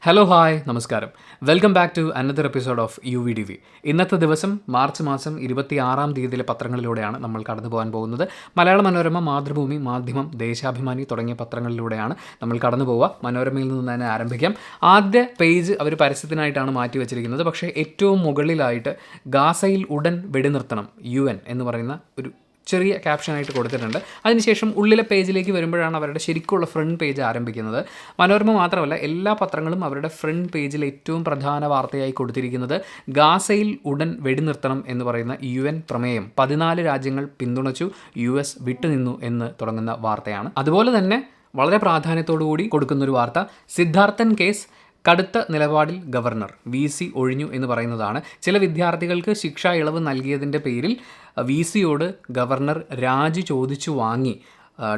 Hello hi നമസ്കാരം. Welcome back to another episode of UVDV. ഇന്നത്തെ ദിവസം മാർച്ച് മാസം 26 തീയതിയിലെ പത്രങ്ങളിലൂടെയാണ് നമ്മൾ കടന്നു പോകാൻ പോകുന്നത്. മലയാള മനോരമ, മാതൃഭൂമി, മാധ്യമം, ദേശാഭിമാനി തുടങ്ങിയ പത്രങ്ങളിലൂടെയാണ് നമ്മൾ കടന്നു പോവുക. മനോരമയിൽ നിന്ന് തന്നെ ആരംഭിക്കാം. ആദ്യ പേജ് അവർ പരസ്യത്തിനായിട്ടാണ് മാറ്റി വെച്ചിരിക്കുന്നത്. പക്ഷേ ഏറ്റവും മുകളിലായിട്ട് ഗാസയിൽ ഉടൻ വെടിനിർത്തണം UN എന്ന് പറയുന്ന ഒരു ചെറിയ ക്യാപ്ഷനായിട്ട് കൊടുത്തിട്ടുണ്ട്. അതിനുശേഷം ഉള്ളിലെ പേജിലേക്ക് വരുമ്പോഴാണ് അവരുടെ ശരിക്കുള്ള ഫ്രണ്ട് പേജ് ആരംഭിക്കുന്നത്. മനോരമ മാത്രമല്ല, എല്ലാ പത്രങ്ങളും അവരുടെ ഫ്രണ്ട് പേജിൽ ഏറ്റവും പ്രധാന വാർത്തയായി കൊടുത്തിരിക്കുന്നത് ഗാസയിൽ ഉടൻ വെടിനിർത്തണം എന്ന് പറയുന്ന UN പ്രമേയം 14 രാജ്യങ്ങൾ പിന്തുണച്ചു, US വിട്ടുനിന്നു എന്ന് തുടങ്ങുന്ന വാർത്തയാണ്. അതുപോലെ തന്നെ വളരെ പ്രാധാന്യത്തോടുകൂടി കൊടുക്കുന്നൊരു വാർത്ത, സിദ്ധാർത്ഥൻ കേസ് കടുത്ത നിലപാടിൽ ഗവർണർ, VC ഒഴിഞ്ഞു എന്ന് പറയുന്നതാണ്. ചില വിദ്യാർത്ഥികൾക്ക് ശിക്ഷാ ഇളവ് നൽകിയതിൻ്റെ പേരിൽ VCയോട് ഗവർണർ രാജി ചോദിച്ചു വാങ്ങി.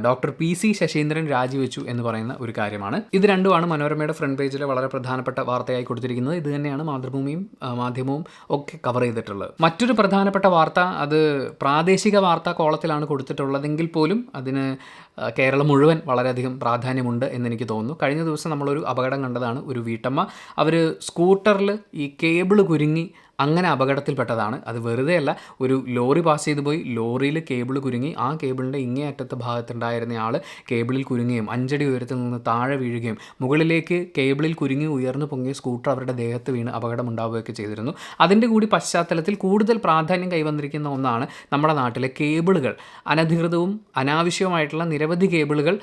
ഡോക്ടർ PC ശശീന്ദ്രൻ രാജിവെച്ചു എന്ന് പറയുന്ന ഒരു കാര്യമാണ്. ഇത് രണ്ടുമാണ് മനോരമയുടെ ഫ്രണ്ട് പേജിലെ വളരെ പ്രധാനപ്പെട്ട വാർത്തയായി കൊടുത്തിരിക്കുന്നത്. ഇത് തന്നെയാണ് മാതൃഭൂമിയും മാധ്യമവും ഒക്കെ കവർ ചെയ്തിട്ടുള്ളത്. മറ്റൊരു പ്രധാനപ്പെട്ട വാർത്ത, അത് പ്രാദേശിക വാർത്താ കോളത്തിലാണ് കൊടുത്തിട്ടുള്ളതെങ്കിൽ പോലും അതിന് കേരളം മുഴുവൻ വളരെയധികം പ്രാധാന്യമുണ്ട് എന്നെനിക്ക് തോന്നുന്നു. കഴിഞ്ഞ ദിവസം നമ്മളൊരു അപകടം കണ്ടതാണ്. ഒരു വീട്ടമ്മ, അവർ സ്കൂട്ടറിൽ ഈ കേബിൾ കുരുങ്ങി അങ്ങനെ അപകടത്തിൽപ്പെട്ടതാണ്. അത് വെറുതെ അല്ല, ഒരു ലോറി പാസ് ചെയ്തു പോയി, ലോറിയിൽ കേബിൾ കുരുങ്ങി, ആ കേബിളിൻ്റെ ഇങ്ങേ അറ്റത്തെ ഭാഗത്തുണ്ടായിരുന്ന ആൾ കേബിളിൽ കുരുങ്ങുകയും 5 അടി ഉയരത്തിൽ നിന്ന് താഴെ വീഴുകയും മുകളിലേക്ക് കേബിളിൽ കുരുങ്ങി ഉയർന്നു പൊങ്ങിയ സ്കൂട്ടർ അവരുടെ ദേഹത്ത് വീണ് അപകടമുണ്ടാവുകയൊക്കെ ചെയ്തിരുന്നു. അതിൻ്റെ കൂടി പശ്ചാത്തലത്തിൽ കൂടുതൽ പ്രാധാന്യം കൈവന്നിരിക്കുന്ന ഒന്നാണ് നമ്മുടെ നാട്ടിലെ കേബിളുകൾ. അനധികൃതവും അനാവശ്യവുമായിട്ടുള്ള നിരവധി കേബിളുകൾ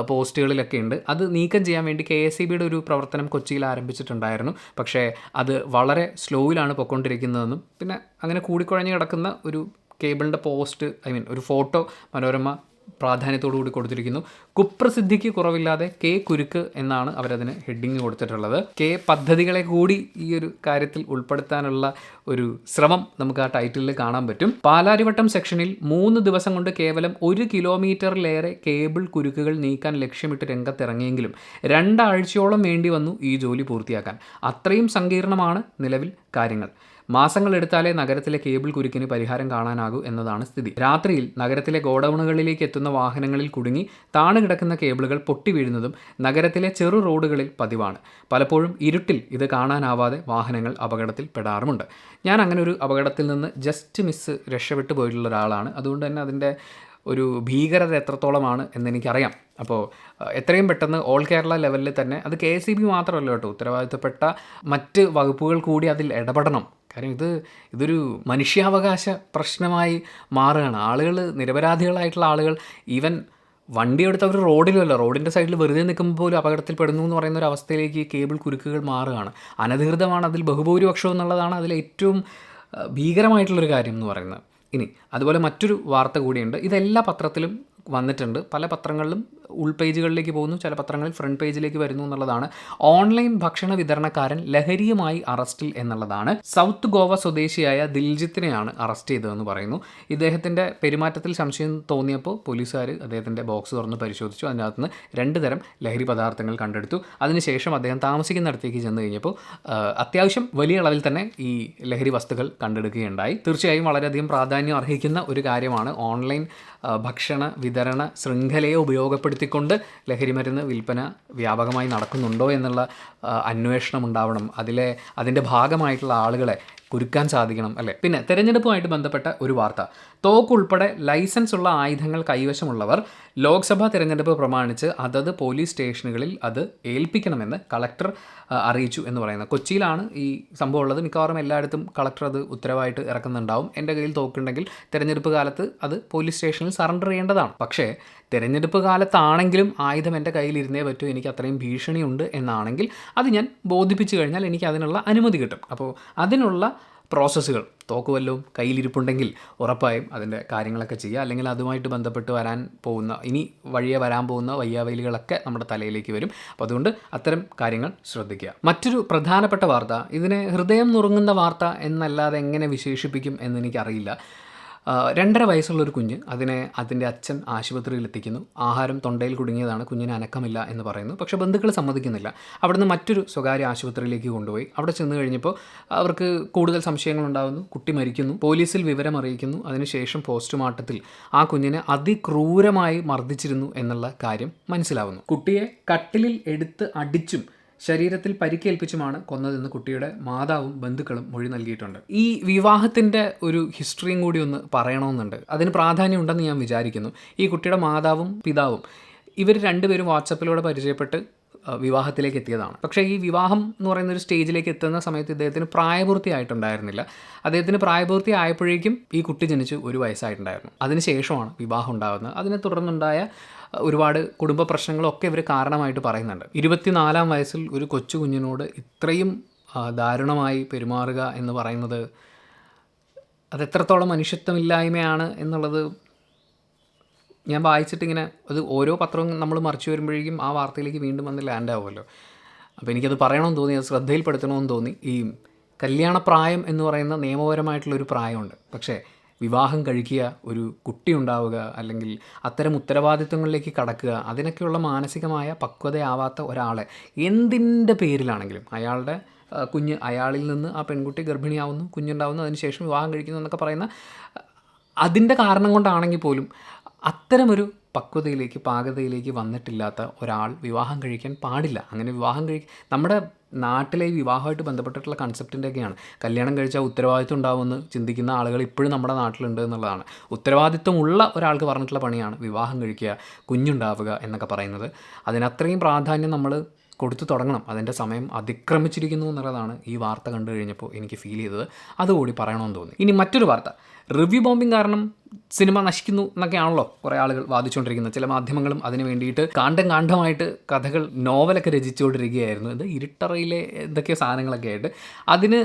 പോസ്റ്റുകളിലൊക്കെ ഉണ്ട്. അത് നീക്കം ചെയ്യാൻ വേണ്ടി KSEBയുടെ ഒരു പ്രവർത്തനം കൊച്ചിയിൽ ആരംഭിച്ചിട്ടുണ്ടായിരുന്നു. പക്ഷേ അത് വളരെ സ്ലോയിലാണ് പൊയ്ക്കൊണ്ടിരിക്കുന്നതെന്നും പിന്നെ അങ്ങനെ കൂടിക്കുഴഞ്ഞ് കിടക്കുന്ന ഒരു കേബിളിൻ്റെ പോസ്റ്റ്, ഒരു ഫോട്ടോ മനോരമ പ്രാധാന്യത്തോടു കൂടി കൊടുത്തിരിക്കുന്നു. കുപ്രസിദ്ധിക്ക് കുറവില്ലാതെ K കുരുക്ക് എന്നാണ് അവരതിന് ഹെഡിങ് കൊടുത്തിട്ടുള്ളത്. K പദ്ധതികളെ കൂടി ഈ ഒരു കാര്യത്തിൽ ഉൾപ്പെടുത്താനുള്ള ഒരു ശ്രമം നമുക്ക് ആ ടൈറ്റിലിൽ കാണാൻ പറ്റും. പാലാരിവട്ടം സെക്ഷനിൽ 3 ദിവസം കൊണ്ട് കേവലം 1 കിലോമീറ്ററിലേറെ കേബിൾ കുരുക്കുകൾ നീക്കാൻ ലക്ഷ്യമിട്ട് രംഗത്തിറങ്ങിയെങ്കിലും 2 ആഴ്ചയോളം വേണ്ടി വന്നു ഈ ജോലി പൂർത്തിയാക്കാൻ. അത്രയും സങ്കീർണമാണ് നിലവിൽ കാര്യങ്ങൾ. മാസങ്ങളെടുത്താലേ നഗരത്തിലെ കേബിൾ കുരുക്കിന് പരിഹാരം കാണാനാകൂ എന്നതാണ് സ്ഥിതി. രാത്രിയിൽ നഗരത്തിലെ ഗോഡൌണുകളിലേക്ക് എത്തുന്ന വാഹനങ്ങളിൽ കുടുങ്ങി താണുകിടക്കുന്ന കേബിളുകൾ പൊട്ടി വീഴുന്നതും നഗരത്തിലെ ചെറു റോഡുകളിൽ പതിവാണ്. പലപ്പോഴും ഇരുട്ടിൽ ഇത് കാണാനാവാതെ വാഹനങ്ങൾ അപകടത്തിൽ പെടാറുമുണ്ട്. ഞാൻ അങ്ങനെ ഒരു അപകടത്തിൽ നിന്ന് ജസ്റ്റ് മിസ് രക്ഷപ്പെട്ടു പോയിട്ടുള്ള ഒരാളാണ്. അതുകൊണ്ട് തന്നെ അതിൻ്റെ ഒരു ഭീകരത എത്രത്തോളമാണ് എന്നെനിക്കറിയാം. അപ്പോൾ എത്രയും പെട്ടെന്ന് ഓൾ കേരള ലെവലിൽ തന്നെ, അത് KSEB മാത്രമല്ല കേട്ടോ, ഉത്തരവാദിത്തപ്പെട്ട മറ്റ് വകുപ്പുകൾ കൂടി അതിൽ ഇടപെടണം. കാര്യം ഇതൊരു മനുഷ്യാവകാശ പ്രശ്നമായി മാറുകയാണ്. ആളുകൾ, നിരപരാധികളായിട്ടുള്ള ആളുകൾ, ഈവൻ വണ്ടി എടുത്തവർ റോഡിലുമല്ല, റോഡിൻ്റെ സൈഡിൽ വെറുതെ നിൽക്കുമ്പോൾ പോലും അപകടത്തിൽപ്പെടുന്നു എന്ന് പറയുന്ന ഒരു അവസ്ഥയിലേക്ക് കേബിൾ കുരുക്കുകൾ മാറുകയാണ്. അനധികൃതമാണ് അതിൽ ബഹുഭൂരിപക്ഷം എന്നുള്ളതാണ് അതിൽ ഏറ്റവും ഭീകരമായിട്ടുള്ളൊരു കാര്യം എന്ന് പറയുന്നത്. ഇനി അതുപോലെ മറ്റൊരു വാർത്ത കൂടിയുണ്ട്. ഇതെല്ലാ പത്രത്തിലും വന്നിട്ടുണ്ട്. പല പത്രങ്ങളിലും ഉൾപേജുകളിലേക്ക് പോകുന്നു, ചില പത്രങ്ങളിൽ ഫ്രണ്ട് പേജിലേക്ക് വരുന്നു എന്നുള്ളതാണ്. ഓൺലൈൻ ഭക്ഷണ വിതരണക്കാരൻ ലഹരിയുമായി അറസ്റ്റിൽ എന്നുള്ളതാണ്. സൗത്ത് ഗോവ സ്വദേശിയായ ദിൽജിത്തിനെയാണ് അറസ്റ്റ് ചെയ്തതെന്ന് പറയുന്നു. ഇദ്ദേഹത്തിൻ്റെ പെരുമാറ്റത്തിൽ സംശയം തോന്നിയപ്പോൾ പോലീസുകാർ അദ്ദേഹത്തിൻ്റെ ബോക്സ് തുറന്ന് പരിശോധിച്ചു. അതിനകത്ത് നിന്ന് 2 തരം ലഹരി പദാർത്ഥങ്ങൾ കണ്ടെടുത്തു. അതിനുശേഷം അദ്ദേഹം താമസിക്കുന്നിടത്തേക്ക് ചെന്ന് കഴിഞ്ഞപ്പോൾ അത്യാവശ്യം വലിയ അളവിൽ തന്നെ ഈ ലഹരി വസ്തുക്കൾ കണ്ടെടുക്കുകയുണ്ടായി. തീർച്ചയായും വളരെയധികം പ്രാധാന്യം അർഹിക്കുന്ന ഒരു കാര്യമാണ്. ഓൺലൈൻ ഭക്ഷണ വിതരണ ശൃംഖലയെ ഉപയോഗപ്പെടുത്തിക്കൊണ്ട് ലഹരിമരുന്ന് വിൽപ്പന വ്യാപകമായി നടക്കുന്നുണ്ടോ എന്നുള്ള അന്വേഷണം ഉണ്ടാവണം. അതിൻ്റെ ഭാഗമായിട്ടുള്ള ആളുകളെ കുരുക്കാൻ സാധിക്കണം, അല്ലേ? പിന്നെ തെരഞ്ഞെടുപ്പുമായിട്ട് ബന്ധപ്പെട്ട ഒരു വാർത്ത, തോക്കുൾപ്പെടെ ലൈസൻസ് ഉള്ള ആയുധങ്ങൾ കൈവശമുള്ളവർ ലോക്സഭാ തിരഞ്ഞെടുപ്പ് പ്രമാണിച്ച് അതത് പോലീസ് സ്റ്റേഷനുകളിൽ അത് ഏൽപ്പിക്കണമെന്ന് കളക്ടർ അറിയിച്ചു എന്ന് പറയുന്നത്. കൊച്ചിയിലാണ് ഈ സംഭവം ഉള്ളത്. മിക്കവാറും എല്ലായിടത്തും കളക്ടർ അത് ഉത്തരവായിട്ട് ഇറക്കുന്നുണ്ടാവും. എൻ്റെ കയ്യിൽ തോക്കുണ്ടെങ്കിൽ തിരഞ്ഞെടുപ്പ് കാലത്ത് അത് പോലീസ് സ്റ്റേഷനിൽ സറണ്ടർ ചെയ്യേണ്ടതാണ്. പക്ഷേ തിരഞ്ഞെടുപ്പ് കാലത്താണെങ്കിലും ആയുധം എൻ്റെ കയ്യിലിരുന്നേ പറ്റൂ, എനിക്ക് അത്രയും ഭീഷണിയുണ്ട് എന്നാണെങ്കിൽ അത് ഞാൻ ബോധിപ്പിച്ചു കഴിഞ്ഞാൽ എനിക്ക് അതിനുള്ള അനുമതി കിട്ടും. അപ്പോൾ അതിനുള്ള പ്രോസസ്സുകൾ, തോക്ക് വല്ലതും കയ്യിലിരിപ്പുണ്ടെങ്കിൽ ഉറപ്പായും അതിൻ്റെ കാര്യങ്ങളൊക്കെ ചെയ്യുക. അല്ലെങ്കിൽ അതുമായിട്ട് ബന്ധപ്പെട്ട് ഇനി വഴിയെ വരാൻ പോകുന്ന വയ്യാവലികളൊക്കെ നമ്മുടെ തലയിലേക്ക് വരും. അപ്പോൾ അതുകൊണ്ട് അത്തരം കാര്യങ്ങൾ ശ്രദ്ധിക്കുക. മറ്റൊരു പ്രധാനപ്പെട്ട വാർത്ത, ഇതിനെ ഹൃദയം നുറുങ്ങുന്ന വാർത്ത എന്നല്ലാതെ എങ്ങനെ വിശേഷിപ്പിക്കും എന്നെനിക്കറിയില്ല. 2.5 വയസ്സുള്ളൊരു കുഞ്ഞ്, അതിൻ്റെ അച്ഛൻ ആശുപത്രിയിൽ എത്തിക്കുന്നു. ആഹാരം തൊണ്ടയിൽ കുടുങ്ങിയതാണ്, കുഞ്ഞിന് അനക്കമില്ല എന്ന് പറയുന്നു. പക്ഷേ ബന്ധുക്കൾ സമ്മതിക്കുന്നില്ല. അവിടുന്ന് മറ്റൊരു സ്വകാര്യ ആശുപത്രിയിലേക്ക് കൊണ്ടുപോയി. അവിടെ ചെന്ന് കഴിഞ്ഞപ്പോൾ അവർക്ക് കൂടുതൽ സംശയങ്ങളുണ്ടാകുന്നു. കുട്ടി മരിക്കുന്നു. പോലീസിൽ വിവരം അറിയിക്കുന്നു. അതിനുശേഷം പോസ്റ്റ്മോർട്ടത്തിൽ ആ കുഞ്ഞിനെ അതിക്രൂരമായി മർദ്ദിച്ചിരുന്നു എന്നുള്ള കാര്യം മനസ്സിലാവുന്നു. കുട്ടിയെ കട്ടിലിൽ എടുത്ത് അടിച്ചും ശരീരത്തിൽ പരിക്കേൽപ്പിച്ചുമാണ് കൊന്നതെന്ന് കുട്ടിയുടെ മാതാവും ബന്ധുക്കളും മൊഴി നൽകിയിട്ടുണ്ട്. ഈ വിവാഹത്തിൻ്റെ ഒരു ഹിസ്റ്ററിയും കൂടി ഒന്ന് പറയണമെന്നുണ്ട്. അതിന് പ്രാധാന്യം ഉണ്ടെന്ന് ഞാൻ വിചാരിക്കുന്നു. ഈ കുട്ടിയുടെ മാതാവും പിതാവും ഇവർ രണ്ടുപേരും വാട്സപ്പിലൂടെ പരിചയപ്പെട്ട് വിവാഹത്തിലേക്ക് എത്തിയതാണ്. പക്ഷേ ഈ വിവാഹം എന്ന് പറയുന്ന ഒരു സ്റ്റേജിലേക്ക് എത്തുന്ന സമയത്ത് ഇദ്ദേഹത്തിന് പ്രായപൂർത്തിയായിട്ടുണ്ടായിരുന്നില്ല. അദ്ദേഹത്തിന് പ്രായപൂർത്തി ആയപ്പോഴേക്കും ഈ കുട്ടി ജനിച്ച് 1 വയസ്സായിട്ടുണ്ടായിരുന്നു. അതിനുശേഷമാണ് വിവാഹം ഉണ്ടാകുന്നത്. അതിനെ തുടർന്നുണ്ടായ ഒരുപാട് കുടുംബ പ്രശ്നങ്ങളൊക്കെ ഇവർ കാരണമായിട്ട് പറയുന്നുണ്ട്. 24-ാം വയസ്സിൽ ഒരു കൊച്ചു കുഞ്ഞിനോട് ഇത്രയും ദാരുണമായി പെരുമാറുക എന്ന് പറയുന്നത് അത് എത്രത്തോളം മനുഷ്യത്വമില്ലായ്മയാണ് എന്നുള്ളത് ഞാൻ വായിച്ചിട്ടിങ്ങനെ അത് ഓരോ പത്രവും നമ്മൾ മറിച്ച് വരുമ്പോഴേക്കും ആ വാർത്തയിലേക്ക് വീണ്ടും വന്ന് ലാൻഡ് ആവുമല്ലോ. അപ്പോൾ എനിക്കത് പറയണമെന്ന് തോന്നി, അത് ശ്രദ്ധയിൽപ്പെടുത്തണമെന്ന് തോന്നി. ഈ കല്യാണപ്രായം എന്ന് പറയുന്ന നിയമപരമായിട്ടുള്ളൊരു പ്രായമുണ്ട്. പക്ഷേ വിവാഹം കഴിക്കുക, ഒരു കുട്ടി ഉണ്ടാവുക, അല്ലെങ്കിൽ അത്തരം ഉത്തരവാദിത്വങ്ങളിലേക്ക് കടക്കുക, അതിനൊക്കെയുള്ള മാനസികമായ പക്വതയാവാത്ത ഒരാളെ എന്തിൻ്റെ പേരിലാണെങ്കിലും അയാളുടെ കുഞ്ഞ് അയാളിൽ നിന്ന് ആ പെൺകുട്ടി ഗർഭിണിയാവുന്നു, കുഞ്ഞുണ്ടാവുന്നു, അതിനുശേഷം വിവാഹം കഴിക്കുന്നു എന്നൊക്കെ പറയുന്ന അതിൻ്റെ കാരണം കൊണ്ടാണെങ്കിൽ പോലും അത്തരമൊരു പക്വതയിലേക്ക് പാകതയിലേക്ക് വന്നിട്ടില്ലാത്ത ഒരാൾ വിവാഹം കഴിക്കാൻ പാടില്ല. അങ്ങനെ വിവാഹം നമ്മുടെ നാട്ടിലെ വിവാഹമായിട്ട് ബന്ധപ്പെട്ടിട്ടുള്ള കൺസെപ്റ്റിൻ്റെയൊക്കെയാണ് കല്യാണം കഴിച്ചാൽ ഉത്തരവാദിത്വം ഉണ്ടാവുമെന്ന് ചിന്തിക്കുന്ന ആളുകൾ ഇപ്പോഴും നമ്മുടെ നാട്ടിലുണ്ട് എന്നുള്ളതാണ്. ഉത്തരവാദിത്വമുള്ള ഒരാൾക്ക് പറഞ്ഞിട്ടുള്ള പണിയാണ് വിവാഹം കഴിക്കുക, കുഞ്ഞുണ്ടാവുക എന്നൊക്കെ പറയുന്നത്. അതിനത്രയും പ്രാധാന്യം നമ്മൾ കൊടുത്തു തുടങ്ങണം. അതിൻ്റെ സമയം അതിക്രമിച്ചിരിക്കുന്നു എന്നുള്ളതാണ് ഈ വാർത്ത കണ്ടു കഴിഞ്ഞപ്പോൾ എനിക്ക് ഫീൽ ചെയ്തത്. അതുകൂടി പറയണമെന്ന് തോന്നി. ഇനി മറ്റൊരു വാർത്ത, റിവ്യൂ ബോംബിംഗ് കാരണം സിനിമ നശിക്കുന്നു എന്നൊക്കെയാണല്ലോ കുറേ ആളുകൾ വാദിച്ചുകൊണ്ടിരിക്കുന്നത്. ചില മാധ്യമങ്ങളും അതിന് വേണ്ടിയിട്ട് കാണ്ഡമായിട്ട് കഥകൾ, നോവലൊക്കെ രചിച്ചുകൊണ്ടിരിക്കുകയായിരുന്നു. ഇത് ഇരുട്ടറയിലെ എന്തൊക്കെയോ സാധനങ്ങളൊക്കെ ആയിട്ട് അതിന്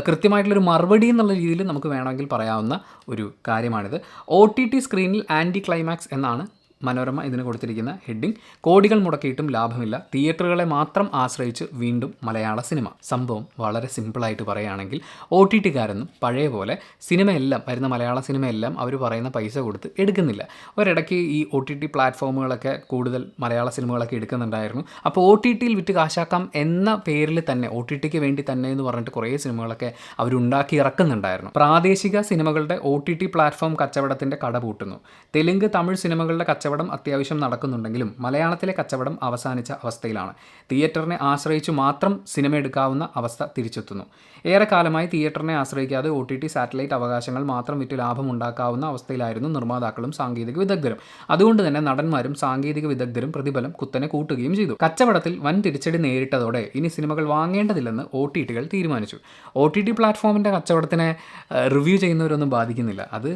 കൃത്യമായിട്ടുള്ളൊരു മറുപടി എന്നുള്ള രീതിയിൽ നമുക്ക് വേണമെങ്കിൽ പറയാവുന്ന ഒരു കാര്യമാണിത്. OTT സ്ക്രീനിൽ ആൻറ്റി ക്ലൈമാക്സ് എന്നാണ് മനോരമ ഇതിന് കൊടുത്തിരിക്കുന്ന ഹെഡിങ്. കോടികൾ മുടക്കിയിട്ടും ലാഭമില്ല, തിയേറ്ററുകളെ മാത്രം ആശ്രയിച്ച് വീണ്ടും മലയാള സിനിമ. സംഭവം വളരെ സിമ്പിളായിട്ട് പറയുകയാണെങ്കിൽ OTTക്കാരൊന്നും പഴയ പോലെ സിനിമയെല്ലാം വരുന്ന മലയാള സിനിമയെല്ലാം അവർ പറയുന്ന പൈസ കൊടുത്ത് എടുക്കുന്നില്ല. ഒരിടയ്ക്ക് ഈ OTT പ്ലാറ്റ്ഫോമുകളൊക്കെ കൂടുതൽ മലയാള സിനിമകളൊക്കെ എടുക്കുന്നുണ്ടായിരുന്നു. അപ്പോൾ OTTയിൽ വിറ്റ് കാശാക്കാം എന്ന പേരിൽ തന്നെ, OTTക്ക് വേണ്ടി തന്നെ എന്ന് പറഞ്ഞിട്ട് കുറേ സിനിമകളൊക്കെ അവരുണ്ടാക്കി ഇറക്കുന്നുണ്ടായിരുന്നു. പ്രാദേശിക സിനിമകളുടെ OTT പ്ലാറ്റ്ഫോം കച്ചവടത്തിൻ്റെ കട പൂട്ടുന്നു. തെലുങ്ക്, തമിഴ് സിനിമകളുടെ കച്ചവടം അത്യാവശ്യം നടക്കുന്നുണ്ടെങ്കിലും മലയാളത്തിലെ കച്ചവടം അവസാനിച്ച അവസ്ഥയിലാണ്. തിയേറ്ററിനെ ആശ്രയിച്ചു മാത്രം സിനിമ എടുക്കാവുന്ന അവസ്ഥ തിരിച്ചെത്തുന്നു. ഏറെക്കാലമായി തിയേറ്ററിനെ ആശ്രയിക്കാതെ OTT സാറ്റലൈറ്റ് അവകാശങ്ങൾ മാത്രം വിറ്റ് ലാഭം ഉണ്ടാക്കാവുന്ന അവസ്ഥയിലായിരുന്നു നിർമ്മാതാക്കളും സാങ്കേതിക വിദഗ്ധരും. അതുകൊണ്ട് തന്നെ നടന്മാരും സാങ്കേതിക വിദഗ്ധരും പ്രതിഫലം കുത്തനെ കൂട്ടുകയും ചെയ്തു. കച്ചവടത്തിൽ വൻ തിരിച്ചടി നേരിട്ടതോടെ ഇനി സിനിമകൾ വാങ്ങേണ്ടതില്ലെന്ന് OTTകൾ തീരുമാനിച്ചു. OTT പ്ലാറ്റ്ഫോമിൻ്റെ കച്ചവടത്തിനെ റിവ്യൂ ചെയ്യുന്നവരൊന്നും ബാധിക്കുന്നില്ല. അത്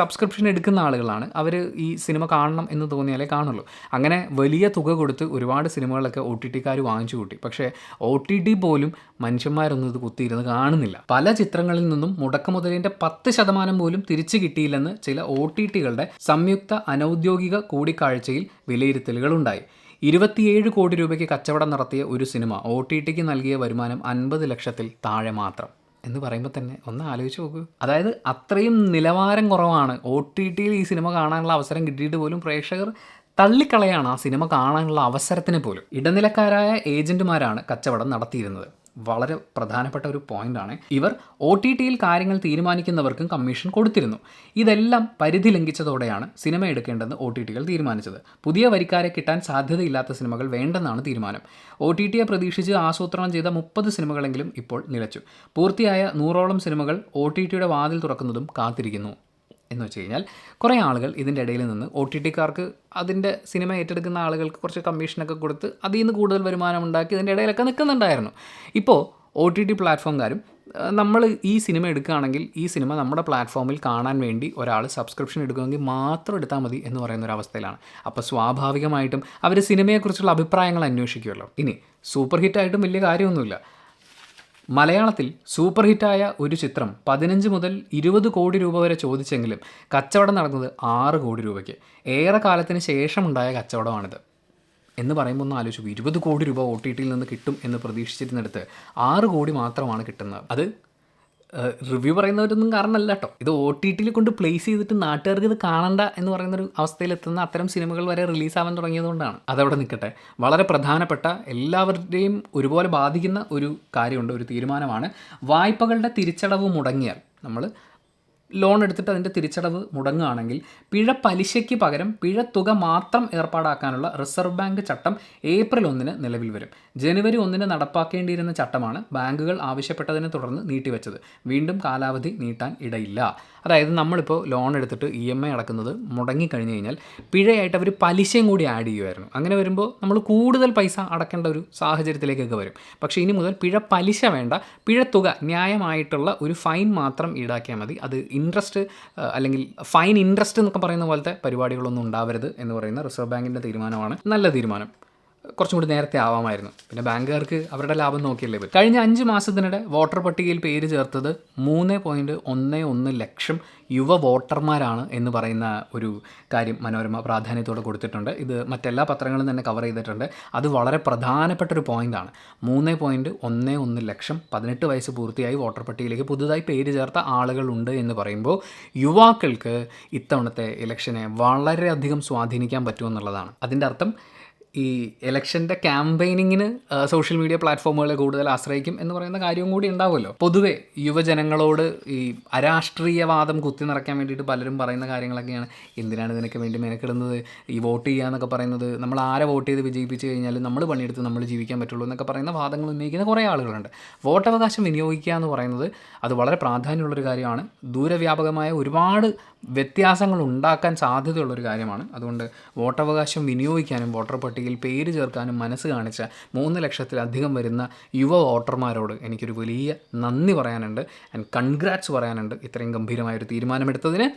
സബ്സ്ക്രിപ്ഷൻ എടുക്കുന്ന ആളുകളാണ്. അവർ ഈ സിനിമ കാണണം എന്ന് തോന്നിയാലേ കാണുള്ളൂ. അങ്ങനെ വലിയ തുക കൊടുത്ത് ഒരുപാട് സിനിമകളൊക്കെ OTTക്കാർ വാങ്ങിച്ചു കൂട്ടി. പക്ഷേ OTT പോലും മനുഷ്യന്മാരൊന്നും ഇത് കുത്തിയിരുന്ന് കാണുന്നില്ല. പല ചിത്രങ്ങളിൽ നിന്നും മുടക്കുമുതലിൻ്റെ 10% പോലും തിരിച്ചു കിട്ടിയില്ലെന്ന് ചില OTTകളുടെ സംയുക്ത അനൗദ്യോഗിക കൂടിക്കാഴ്ചയിൽ വിലയിരുത്തലുകളുണ്ടായി. 27 കോടി രൂപയ്ക്ക് കച്ചവടം നടത്തിയ ഒരു സിനിമ OTTക്ക് നൽകിയ വരുമാനം 50 ലക്ഷത്തിൽ താഴെ മാത്രം എന്ന് പറയുമ്പോൾ തന്നെ ഒന്ന് ആലോചിച്ച് നോക്കൂ. അതായത് അത്രയും നിലവാരം കുറവാണ്. OTTയിൽ ഈ സിനിമ കാണാനുള്ള അവസരം കിട്ടിയിട്ട് പോലും പ്രേക്ഷകർ തള്ളിക്കളയാണ് ആ സിനിമ കാണാനുള്ള അവസരത്തിന് പോലും. ഇടനിലക്കാരായ ഏജന്റുമാരാണ് കച്ചവടം നടത്തിയിരുന്നത്. വളരെ പ്രധാനപ്പെട്ട ഒരു പോയിൻ്റാണ്. ഇവർ OTTയിൽ കാര്യങ്ങൾ തീരുമാനിക്കുന്നവർക്കും കമ്മീഷൻ കൊടുത്തിരുന്നു. ഇതെല്ലാം പരിധി ലംഘിച്ചതോടെയാണ് സിനിമ എടുക്കേണ്ടെന്ന് OTTകൾ തീരുമാനിച്ചത്. പുതിയ വരിക്കാരെ കിട്ടാൻ സാധ്യതയില്ലാത്ത സിനിമകൾ വേണ്ടെന്നാണ് തീരുമാനം. OTTയെ പ്രതീക്ഷിച്ച് ആസൂത്രണം ചെയ്ത 30 സിനിമകളെങ്കിലും ഇപ്പോൾ നിലച്ചു. പൂർത്തിയായ 100ഓളം സിനിമകൾ OTTയുടെ വാതിൽ തുറക്കുന്നതും കാത്തിരിക്കുന്നു. എന്ന് വെച്ച് കഴിഞ്ഞാൽ കുറേ ആളുകൾ ഇതിൻ്റെ ഇടയിൽ നിന്ന് OTTക്കാർക്ക് അതിൻ്റെ സിനിമ ഏറ്റെടുക്കുന്ന ആളുകൾക്ക് കുറച്ച് കമ്മീഷനൊക്കെ കൊടുത്ത് അതിൽ നിന്ന് കൂടുതൽ വരുമാനം ഉണ്ടാക്കി ഇതിൻ്റെ ഇടയിലൊക്കെ നിൽക്കുന്നുണ്ടായിരുന്നു. ഇപ്പോൾ OTT പ്ലാറ്റ്ഫോംകാരും നമ്മൾ ഈ സിനിമ എടുക്കുകയാണെങ്കിൽ ഈ സിനിമ നമ്മുടെ പ്ലാറ്റ്ഫോമിൽ കാണാൻ വേണ്ടി ഒരാൾ സബ്സ്ക്രിപ്ഷൻ എടുക്കുമെങ്കിൽ മാത്രം എടുത്താൽ മതി എന്ന് പറയുന്ന ഒരു അവസ്ഥയിലാണ്. അപ്പോൾ സ്വാഭാവികമായിട്ടും അവർ സിനിമയെക്കുറിച്ചുള്ള അഭിപ്രായങ്ങൾ അന്വേഷിക്കുമല്ലോ. ഇനി സൂപ്പർ ഹിറ്റായിട്ടും വലിയ കാര്യമൊന്നുമില്ല. മലയാളത്തിൽ സൂപ്പർ ഹിറ്റായ ഒരു ചിത്രം 15 മുതൽ 20 കോടി രൂപ വരെ ചോദിച്ചെങ്കിലും കച്ചവടം നടന്നത് 6 കോടി രൂപയ്ക്ക്. ഏറെ കാലത്തിന് ശേഷമുണ്ടായ കച്ചവടമാണിത് എന്ന് പറയുമ്പോൾ ഒന്ന് ആലോചിച്ചു. 20 കോടി രൂപ OTTയിൽ നിന്ന് കിട്ടും എന്ന് പ്രതീക്ഷിച്ചിരുന്നിടത്ത് 6 കോടി മാത്രമാണ് കിട്ടുന്നത്. അത് റിവ്യൂ പറയുന്നവരൊന്നും കാരണമല്ല കേട്ടോ. ഇത് OTTയിൽ കൊണ്ട് പ്ലേസ് ചെയ്തിട്ട് നാട്ടുകാർക്ക് ഇത് കാണണ്ട എന്ന് പറയുന്നൊരു അവസ്ഥയിലെത്തുന്ന അത്തരം സിനിമകൾ വരെ റിലീസാവാൻ തുടങ്ങിയതുകൊണ്ടാണ്. അതവിടെ നിൽക്കട്ടെ. വളരെ പ്രധാനപ്പെട്ട എല്ലാവരുടെയും ഒരുപോലെ ബാധിക്കുന്ന ഒരു കാര്യമുണ്ട്, ഒരു തീരുമാനമാണ്. വായ്പകളുടെ തിരിച്ചടവ് മുടങ്ങിയാൽ നമ്മൾ ലോൺ എടുത്തിട്ട് അതിൻ്റെ തിരിച്ചടവ് മുടങ്ങുകയാണെങ്കിൽ പിഴ പലിശയ്ക്ക് പകരം പിഴ തുക മാത്രം ഏർപ്പാടാക്കാനുള്ള റിസർവ് ബാങ്ക് ചട്ടം ഏപ്രിൽ 1 നിലവിൽ വരും. ജനുവരി 1 നടപ്പാക്കേണ്ടിയിരുന്ന ചട്ടമാണ് ബാങ്കുകൾ ആവശ്യപ്പെട്ടതിനെ തുടർന്ന് നീട്ടിവെച്ചത്. വീണ്ടും കാലാവധി നീട്ടാൻ ഇടയില്ല. അതായത് നമ്മളിപ്പോൾ ലോൺ എടുത്തിട്ട് EMI അടക്കുന്നത് മുടങ്ങിക്കഴിഞ്ഞ് കഴിഞ്ഞാൽ പിഴയായിട്ട് അവർ പലിശയും കൂടി ആഡ് ചെയ്യുമായിരുന്നു. അങ്ങനെ വരുമ്പോൾ നമ്മൾ കൂടുതൽ പൈസ അടക്കേണ്ട ഒരു സാഹചര്യത്തിലേക്കൊക്കെ വരും. പക്ഷേ ഇനി മുതൽ പിഴ പലിശ വേണ്ട, പിഴത്തുക ന്യായമായിട്ടുള്ള ഒരു ഫൈൻ മാത്രം ഈടാക്കിയാൽ മതി. അത് ഇൻട്രസ്റ്റ് അല്ലെങ്കിൽ ഫൈൻ ഇൻട്രസ്റ്റ് എന്നൊക്കെ പറയുന്ന പോലത്തെ പരിപാടികളൊന്നും ഉണ്ടാവരുത് എന്ന് പറയുന്ന റിസർവ് ബാങ്കിൻ്റെ തീരുമാനമാണ്. നല്ല തീരുമാനം. കുറച്ചും കൂടി നേരത്തെ ആവാമായിരുന്നു. പിന്നെ ബാങ്കുകാർക്ക് അവരുടെ ലാഭം നോക്കിയല്ലേ പറ്റും. കഴിഞ്ഞ 5 മാസത്തിനിടെ വോട്ടർ പട്ടികയിൽ പേര് ചേർത്തത് 3.11 ലക്ഷം യുവ വോട്ടർമാരാണ് എന്ന് പറയുന്ന ഒരു കാര്യം മനോരമ പ്രാധാന്യത്തോടെ കൊടുത്തിട്ടുണ്ട്. ഇത് മറ്റെല്ലാ പത്രങ്ങളും തന്നെ കവർ ചെയ്തിട്ടുണ്ട്. അത് വളരെ പ്രധാനപ്പെട്ട ഒരു പോയിൻ്റാണ്. 3.11 ലക്ഷം 18 വയസ്സ് പൂർത്തിയായി വോട്ടർ പട്ടികയിലേക്ക് പുതുതായി പേര് ചേർത്ത ആളുകളുണ്ട് എന്ന് പറയുമ്പോൾ യുവാക്കൾക്ക് ഇത്തവണത്തെ ഇലക്ഷനെ വളരെയധികം സ്വാധീനിക്കാൻ പറ്റുമെന്നുള്ളതാണ്. അതിൻ്റെ അർത്ഥം ഈ ഇലക്ഷൻ്റെ ക്യാമ്പയിനിങ്ങിന് സോഷ്യൽ മീഡിയ പ്ലാറ്റ്ഫോമുകളെ കൂടുതൽ ആശ്രയിക്കും എന്ന് പറയുന്ന കാര്യവും കൂടി ഉണ്ടാവുമല്ലോ. പൊതുവെ യുവജനങ്ങളോട് ഈ അരാഷ്ട്രീയവാദം കുത്തി നിറയ്ക്കാൻ വേണ്ടിയിട്ട് പലരും പറയുന്ന കാര്യങ്ങളൊക്കെയാണ്. എന്തിനാണ് ഇതിനൊക്കെ വേണ്ടി മെനക്കിടുന്നത്, ഈ വോട്ട് ചെയ്യുക എന്നൊക്കെ പറയുന്നത്, നമ്മൾ ആരെ വോട്ട് ചെയ്ത് വിജയിപ്പിച്ച് കഴിഞ്ഞാൽ നമ്മൾ പണിയെടുത്ത് നമ്മൾ ജീവിക്കാൻ പറ്റുള്ളൂ എന്നൊക്കെ പറയുന്ന വാദങ്ങൾ ഉന്നയിക്കുന്ന കുറേ ആളുകളുണ്ട്. വോട്ടവകാശം വിനിയോഗിക്കുക എന്ന് പറയുന്നത് അത് വളരെ പ്രാധാന്യമുള്ളൊരു കാര്യമാണ്. ദൂരവ്യാപകമായ ഒരുപാട് വ്യത്യാസങ്ങൾ ഉണ്ടാക്കാൻ സാധ്യതയുള്ളൊരു കാര്യമാണ്. അതുകൊണ്ട് വോട്ടവകാശം വിനിയോഗിക്കാനും വോട്ടർ പട്ടികയിൽ പേര് ചേർക്കാനും മനസ്സ് കാണിച്ച 3 ലക്ഷത്തിലധികം വരുന്ന യുവ വോട്ടർമാരോട് എനിക്കൊരു വലിയ നന്ദി പറയാനുണ്ട്. ആൻഡ് കൺഗ്രാറ്റ്സ് പറയാനുണ്ട് ഇത്രയും ഗംഭീരമായൊരു തീരുമാനമെടുത്തതിന്.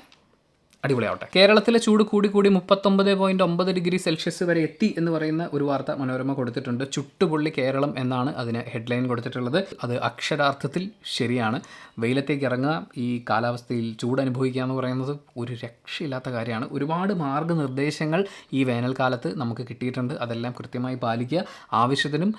അടിപൊളിയാവട്ടെ. കേരളത്തിലെ ചൂട് കൂടി 39.9 ഡിഗ്രി സെൽഷ്യസ് വരെ എത്തി എന്ന് പറയുന്ന ഒരു വാർത്ത മനോരമ കൊടുത്തിട്ടുണ്ട്. ചുട്ടുപൊള്ളി കേരളം എന്നാണ് അതിന് ഹെഡ്ലൈൻ കൊടുത്തിട്ടുള്ളത്. അത് അക്ഷരാർത്ഥത്തിൽ ശരിയാണ്. വെയിലത്തേക്ക് ഇറങ്ങുക, ഈ കാലാവസ്ഥയിൽ ചൂട് അനുഭവിക്കുക എന്ന് പറയുന്നത് ഒരു രക്ഷയില്ലാത്ത കാര്യമാണ്. ഒരുപാട് മാർഗ്ഗനിർദ്ദേശങ്ങൾ ഈ വേനൽക്കാലത്ത് നമുക്ക് കിട്ടിയിട്ടുണ്ട്. അതെല്ലാം കൃത്യമായി പാലിക്കുക. ആവശ്യത്തിനും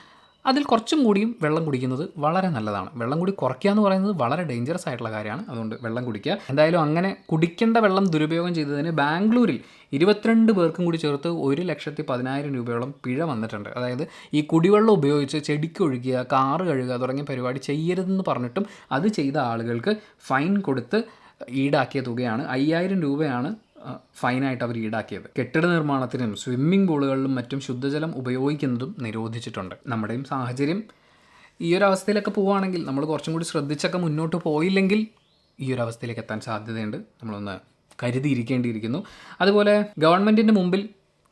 അതിൽ കുറച്ചും കൂടിയും വെള്ളം കുടിക്കുന്നത് വളരെ നല്ലതാണ്. വെള്ളം കൂടി കുറയ്ക്കുക എന്ന് പറയുന്നത് വളരെ ഡേഞ്ചറസ് ആയിട്ടുള്ള കാര്യമാണ്. അതുകൊണ്ട് വെള്ളം കുടിക്കുക. എന്തായാലും അങ്ങനെ കുടിക്കേണ്ട വെള്ളം ദുരുപയോഗം ചെയ്തതിന് ബാംഗ്ലൂരിൽ 22 പേർക്കും കൂടി ചേർത്ത് 1,10,10,000 രൂപയോളം പിഴ വന്നിട്ടുണ്ട്. അതായത് ഈ കുടിവെള്ളം ഉപയോഗിച്ച് ചെടിക്ക് ഒഴുകുക, കാറ് കഴുകുക തുടങ്ങിയ പരിപാടി ചെയ്യരുതെന്ന് പറഞ്ഞിട്ടും അത് ചെയ്ത ആളുകൾക്ക് ഫൈൻ കൊടുത്ത് ഈടാക്കിയ തുകയാണ് 5,000 രൂപയാണ് ഫൈനായിട്ട് അവർ ഈടാക്കിയത്. കെട്ടിട നിർമ്മാണത്തിനും സ്വിമ്മിംഗ് പൂളുകളിലും മറ്റും ശുദ്ധജലം ഉപയോഗിക്കുന്നതും നിരോധിച്ചിട്ടുണ്ട്. നമ്മുടെയും സാഹചര്യം ഈ ഒരു അവസ്ഥയിലൊക്കെ പോവുകയാണെങ്കിൽ, നമ്മൾ കുറച്ചും കൂടി ശ്രദ്ധിച്ചൊക്കെ മുന്നോട്ട് പോയില്ലെങ്കിൽ ഈ ഒരു അവസ്ഥയിലേക്ക് എത്താൻ സാധ്യതയുണ്ട്. നമ്മളൊന്ന് കരുതിയിരിക്കേണ്ടിയിരിക്കുന്നു. അതുപോലെ ഗവൺമെൻറ്റിൻ്റെ മുമ്പിൽ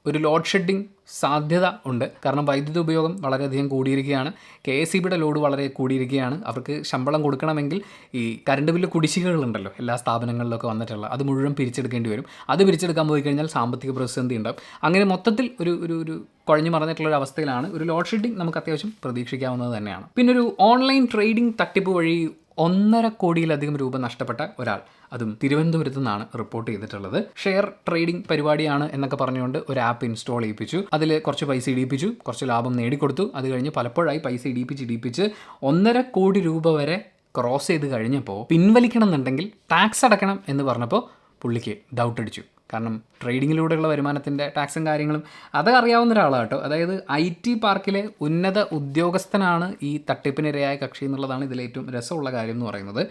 ഒരു ലോഡ് ഷെഡിങ് സാധ്യത ഉണ്ട്. കാരണം വൈദ്യുതി ഉപയോഗം വളരെയധികം കൂടിയിരിക്കുകയാണ്. KSEBയുടെ ലോഡ് വളരെ കൂടിയിരിക്കുകയാണ്. അവർക്ക് ശമ്പളം കൊടുക്കണമെങ്കിൽ ഈ കറണ്ട് ബില്ല് കുടിശ്ശികകളുണ്ടല്ലോ എല്ലാ സ്ഥാപനങ്ങളിലൊക്കെ വന്നിട്ടുള്ള, അത് മുഴുവൻ പിരിച്ചെടുക്കേണ്ടി വരും. അത് പിരിച്ചെടുക്കാൻ പോയി കഴിഞ്ഞാൽ സാമ്പത്തിക പ്രതിസന്ധി ഉണ്ടാകും. അങ്ങനെ മൊത്തത്തിൽ ഒരു കുഴഞ്ഞു മറന്നിട്ടുള്ളൊരു അവസ്ഥയിലാണ്. ഒരു ലോഡ് ഷെഡിങ് നമുക്ക് അത്യാവശ്യം പ്രതീക്ഷിക്കാവുന്നത് തന്നെയാണ്. പിന്നെ ഒരു ഓൺലൈൻ ട്രേഡിംഗ് തട്ടിപ്പ് വഴി 1.5 കോടിയിലധികം രൂപ നഷ്ടപ്പെട്ട ഒരാൾ, അതും തിരുവനന്തപുരത്തു നിന്നാണ് റിപ്പോർട്ട് ചെയ്തിട്ടുള്ളത്. ഷെയർ ട്രേഡിംഗ് പരിപാടിയാണ് എന്നൊക്കെ പറഞ്ഞുകൊണ്ട് ഒരു ആപ്പ് ഇൻസ്റ്റാൾ ചെയ്യിപ്പിച്ചു. അതിൽ കുറച്ച് പൈസ ഇടിപ്പിച്ചു, കുറച്ച് ലാഭം നേടിക്കൊടുത്തു. അത് കഴിഞ്ഞ് പലപ്പോഴായി പൈസ ഇടിപ്പിച്ച് 1.5 കോടി രൂപ വരെ ക്രോസ് ചെയ്ത് കഴിഞ്ഞപ്പോൾ പിൻവലിക്കണം എന്നുണ്ടെങ്കിൽ ടാക്സ് അടയ്ക്കണം എന്ന് പറഞ്ഞപ്പോൾ പുള്ളിക്ക് ഡൗട്ട് അടിച്ചു. കാരണം ട്രേഡിങ്ങിലൂടെയുള്ള വരുമാനത്തിൻ്റെ ടാക്സും കാര്യങ്ങളും അത് അറിയാവുന്ന ഒരാളാണ് കേട്ടോ. അതായത് IT പാർക്കിലെ ഉന്നത ഉദ്യോഗസ്ഥനാണ് ഈ തട്ടിപ്പിനിരയായ കക്ഷി എന്നുള്ളതാണ് ഇതിലേറ്റവും രസമുള്ള കാര്യം എന്ന് പറയുന്നത്.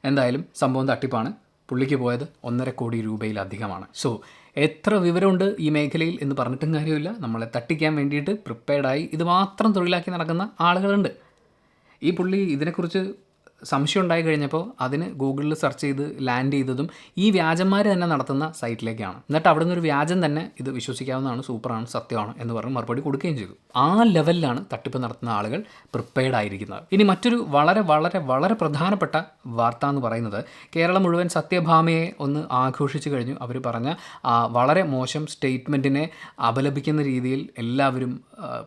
എന്തായാലും സംഭവം തട്ടിപ്പാണ്. പുള്ളിക്ക് പോയത് 1.5 കോടി രൂപയിലധികമാണ്. സോ എത്ര വിവരമുണ്ട് ഈ മേഖലയിൽ എന്ന് പറഞ്ഞിട്ടും കാര്യമില്ല. നമ്മളെ തട്ടിക്കാൻ വേണ്ടിയിട്ട് പ്രിപ്പയർഡായി ഇത് മാത്രം തൊഴിലാക്കി നടക്കുന്ന ആളുകളുണ്ട്. ഈ പുള്ളി ഇതിനെക്കുറിച്ച് സംശയം ഉണ്ടായി കഴിഞ്ഞപ്പോൾ അതിന് ഗൂഗിളിൽ സെർച്ച് ചെയ്ത് ലാൻഡ് ചെയ്തതും ഈ വ്യാജന്മാർ തന്നെ നടത്തുന്ന സൈറ്റിലേക്കാണ്. എന്നിട്ട് അവിടെ നിന്നൊരു വ്യാജം തന്നെ ഇത് വിശ്വസിക്കാവുന്നതാണ്, സൂപ്പറാണ്, സത്യമാണ് എന്ന് പറഞ്ഞ് മറുപടി കൊടുക്കുകയും ചെയ്തു. ആ ലെവലിലാണ് തട്ടിപ്പ് നടത്തുന്ന ആളുകൾ പ്രിപ്പയർഡ് ആയിരിക്കുന്നത്. ഇനി മറ്റൊരു വളരെ വളരെ വളരെ പ്രധാനപ്പെട്ട വാർത്ത എന്ന് പറയുന്നത്, കേരളം മുഴുവൻ സത്യഭാമയെ ഒന്ന് ആഘോഷിച്ചു കഴിഞ്ഞു. അവർ പറഞ്ഞ വളരെ മോശം സ്റ്റേറ്റ്മെൻറ്റിനെ അപലപിക്കുന്ന രീതിയിൽ എല്ലാവരും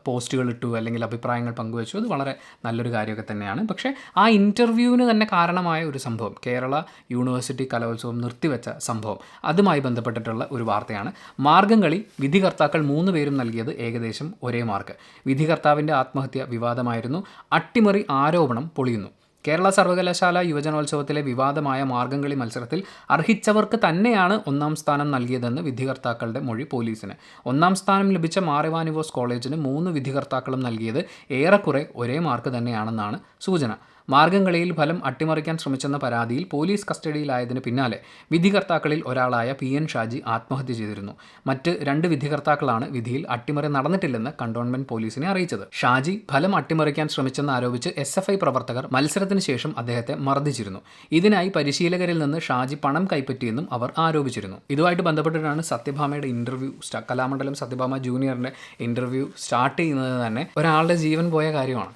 പോസ്റ്റുകൾ ഇട്ടു, അല്ലെങ്കിൽ അഭിപ്രായങ്ങൾ പങ്കുവച്ചു. അത് വളരെ നല്ലൊരു കാര്യമൊക്കെ തന്നെയാണ്. പക്ഷേ ആ ഇൻ്റർവ്യൂവിന് തന്നെ കാരണമായ ഒരു സംഭവം, കേരള യൂണിവേഴ്സിറ്റി കലോത്സവം നിർത്തിവെച്ച സംഭവം, അതുമായി ബന്ധപ്പെട്ടിട്ടുള്ള ഒരു വാർത്തയാണ്. മാർഗ്ഗംകളി വിധികർത്താക്കൾ 3 പേരും നൽകിയത് ഏകദേശം ഒരേ മാർക്ക്. വിധികർത്താവിൻ്റെ ആത്മഹത്യ വിവാദമായിരുന്നു. അട്ടിമറി ആരോപണം പൊളിയുന്നു. കേരള സർവകലാശാല യുവജനോത്സവത്തിലെ വിവാദമായ മാർഗംകളി മത്സരത്തിൽ അർഹിച്ചവർക്ക് തന്നെയാണ് 1ാം സ്ഥാനം നൽകിയതെന്ന് വിധികർത്താക്കളുടെ മൊഴി പോലീസിന്. 1ാം സ്ഥാനം ലഭിച്ച മാർ ഇവാനിയോസ് കോളേജിന് 3 വിധികർത്താക്കളും നൽകിയത് ഏറെക്കുറെ ഒരേ മാർക്ക് തന്നെയാണെന്നാണ് സൂചന. മാർഗംകളിയിൽ ഫലം അട്ടിമറിക്കാൻ ശ്രമിച്ചെന്ന പരാതിയിൽ പോലീസ് കസ്റ്റഡിയിലായതിന് പിന്നാലെ വിധികർത്താക്കളിൽ ഒരാളായ PN ഷാജി ആത്മഹത്യ ചെയ്തിരുന്നു. മറ്റ് 2 വിധികർത്താക്കളാണ് വിധിയിൽ അട്ടിമറി നടന്നിട്ടില്ലെന്ന് കണ്ടോൺമെന്റ് പോലീസിനെ അറിയിച്ചത്. ഷാജി ഫലം അട്ടിമറിക്കാൻ ശ്രമിച്ചെന്ന് ആരോപിച്ച് SFI പ്രവർത്തകർ മത്സരത്തിന് ശേഷം അദ്ദേഹത്തെ മർദ്ദിച്ചിരുന്നു. ഇതിനായി പരിശീലകരിൽ നിന്ന് ഷാജി പണം കൈപ്പറ്റിയെന്നും അവർ ആരോപിച്ചിരുന്നു. ഇതുമായിട്ട് ബന്ധപ്പെട്ടിട്ടാണ് സത്യഭാമയുടെ ഇന്റർവ്യൂ കലാമണ്ഡലം സത്യഭാമ ജൂനിയറിന്റെ ഇന്റർവ്യൂ സ്റ്റാർട്ട് ചെയ്യുന്നത് തന്നെ ഒരാളുടെ ജീവൻ പോയ കാര്യമാണ്.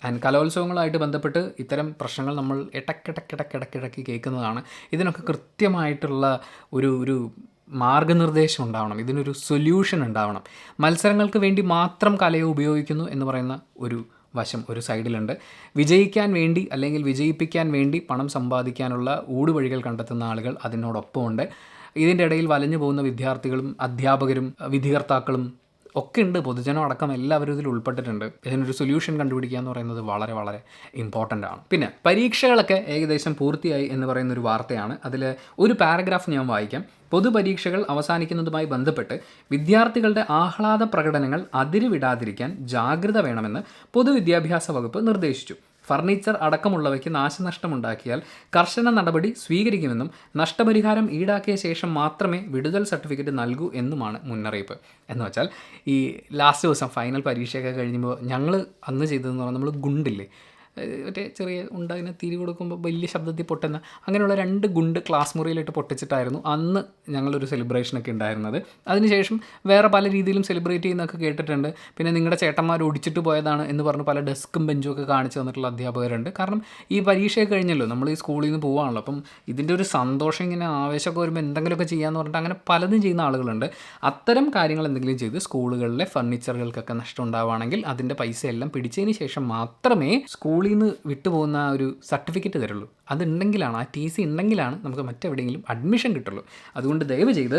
ആൻഡ് കലോത്സവങ്ങളായിട്ട് ബന്ധപ്പെട്ട് ഇത്തരം പ്രശ്നങ്ങൾ നമ്മൾ ഇടയ്ക്കിടയ്ക്ക് കേൾക്കുന്നതാണ്. ഇതിനൊക്കെ കൃത്യമായിട്ടുള്ള ഒരു മാർഗനിർദ്ദേശം ഉണ്ടാവണം, ഇതിനൊരു സൊല്യൂഷൻ ഉണ്ടാവണം. മത്സരങ്ങൾക്ക് വേണ്ടി മാത്രം കലയെ ഉപയോഗിക്കുന്നു എന്ന് പറയുന്ന ഒരു വശം ഒരു സൈഡിലുണ്ട്. വിജയിക്കാൻ വേണ്ടി അല്ലെങ്കിൽ വിജയിപ്പിക്കാൻ വേണ്ടി പണം സമ്പാദിക്കാനുള്ള ഊടുവഴികൾ കണ്ടെത്തുന്ന ആളുകൾ അതിനോടൊപ്പമുണ്ട്. ഇതിൻ്റെ ഇടയിൽ വലഞ്ഞു പോകുന്ന വിദ്യാർത്ഥികളും അധ്യാപകരും വിധികർത്താക്കളും ഒക്കെ ഉണ്ട്. പൊതുജനം അടക്കം എല്ലാവരും ഇതിൽ ഉൾപ്പെട്ടിട്ടുണ്ട്. ഇതിനൊരു സൊല്യൂഷൻ കണ്ടുപിടിക്കുക എന്ന് പറയുന്നത് വളരെ വളരെ ഇമ്പോർട്ടൻ്റ് ആണ്. പിന്നെ പരീക്ഷകളൊക്കെ ഏകദേശം പൂർത്തിയായി എന്ന് പറയുന്നൊരു വാർത്തയാണ്. അതിൽ ഒരു പാരഗ്രാഫ് ഞാൻ വായിക്കാം. പൊതുപരീക്ഷകൾ അവസാനിക്കുന്നതുമായി ബന്ധപ്പെട്ട് വിദ്യാർത്ഥികളുടെ ആഹ്ലാദ പ്രകടനങ്ങൾ അതിരുവിടാതിരിക്കാൻ ജാഗ്രത വേണമെന്ന് പൊതുവിദ്യാഭ്യാസ വകുപ്പ് നിർദ്ദേശിച്ചു. ഫർണിച്ചർ അടക്കമുള്ളവയ്ക്ക് നാശനഷ്ടമുണ്ടാക്കിയാൽ കർശന നടപടി സ്വീകരിക്കുമെന്നും നഷ്ടപരിഹാരം ഈടാക്കിയ ശേഷം മാത്രമേ വിടുതൽ സർട്ടിഫിക്കറ്റ് നൽകൂ എന്നുമാണ് മുന്നറിയിപ്പ്. എന്ന് വെച്ചാൽ ഈ ലാസ്റ്റ് ദിവസം ഫൈനൽ പരീക്ഷയൊക്കെ കഴിയുമ്പോൾ ഞങ്ങൾ അന്ന് ചെയ്തതെന്ന് പറഞ്ഞാൽ നമ്മൾ ഗുണ്ടില്ലേ, മറ്റേ ചെറിയ അതിനെ തിരി കൊടുക്കുമ്പോൾ വലിയ ശബ്ദത്തിൽ പൊട്ടുന്ന അങ്ങനെയുള്ള 2 ഗുണ്ട് ക്ലാസ് മുറിയിലിട്ട് പൊട്ടിച്ചിട്ടായിരുന്നു അന്ന് ഞങ്ങളൊരു സെലിബ്രേഷനൊക്കെ ഉണ്ടായിരുന്നത്. അതിനുശേഷം വേറെ പല രീതിയിലും സെലിബ്രേറ്റ് ചെയ്യുന്നതൊക്കെ കേട്ടിട്ടുണ്ട്. പിന്നെ നിങ്ങളുടെ ചേട്ടന്മാർ ഒടിച്ചിട്ട് പോയതാണ് എന്ന് പറഞ്ഞ് പല ഡെസ്കും ബെഞ്ചും ഒക്കെ കാണിച്ചു തന്നിട്ടുള്ള അധ്യാപകരുണ്ട്. കാരണം ഈ പരീക്ഷയൊക്കെ കഴിഞ്ഞല്ലോ, നമ്മൾ ഈ സ്കൂളിൽ നിന്ന് പോവുകയാണല്ലോ. അപ്പം ഇതിൻ്റെ ഒരു സന്തോഷം, ഇങ്ങനെ ആവേശമൊക്കെ വരുമ്പോൾ എന്തെങ്കിലുമൊക്കെ ചെയ്യാമെന്ന് പറഞ്ഞിട്ട് അങ്ങനെ പലതും ചെയ്യുന്ന ആളുകളുണ്ട്. അത്തരം കാര്യങ്ങൾ എന്തെങ്കിലും ചെയ്ത് സ്കൂളുകളിലെ ഫർണിച്ചറുകൾക്കൊക്കെ നഷ്ടം ഉണ്ടാവുകയാണെങ്കിൽ അതിൻ്റെ പൈസ എല്ലാം പിടിച്ചതിന് ശേഷം മാത്രമേ സ്കൂളിൽ നിന്ന് വിട്ടുപോകുന്ന ഒരു സർട്ടിഫിക്കറ്റ് തരുള്ളൂ. അതുണ്ടെങ്കിലാണ്, ആ TC ഉണ്ടെങ്കിലാണ് നമുക്ക് മറ്റെവിടെയെങ്കിലും അഡ്മിഷൻ കിട്ടുള്ളൂ. അതുകൊണ്ട് ദയവ് ചെയ്ത്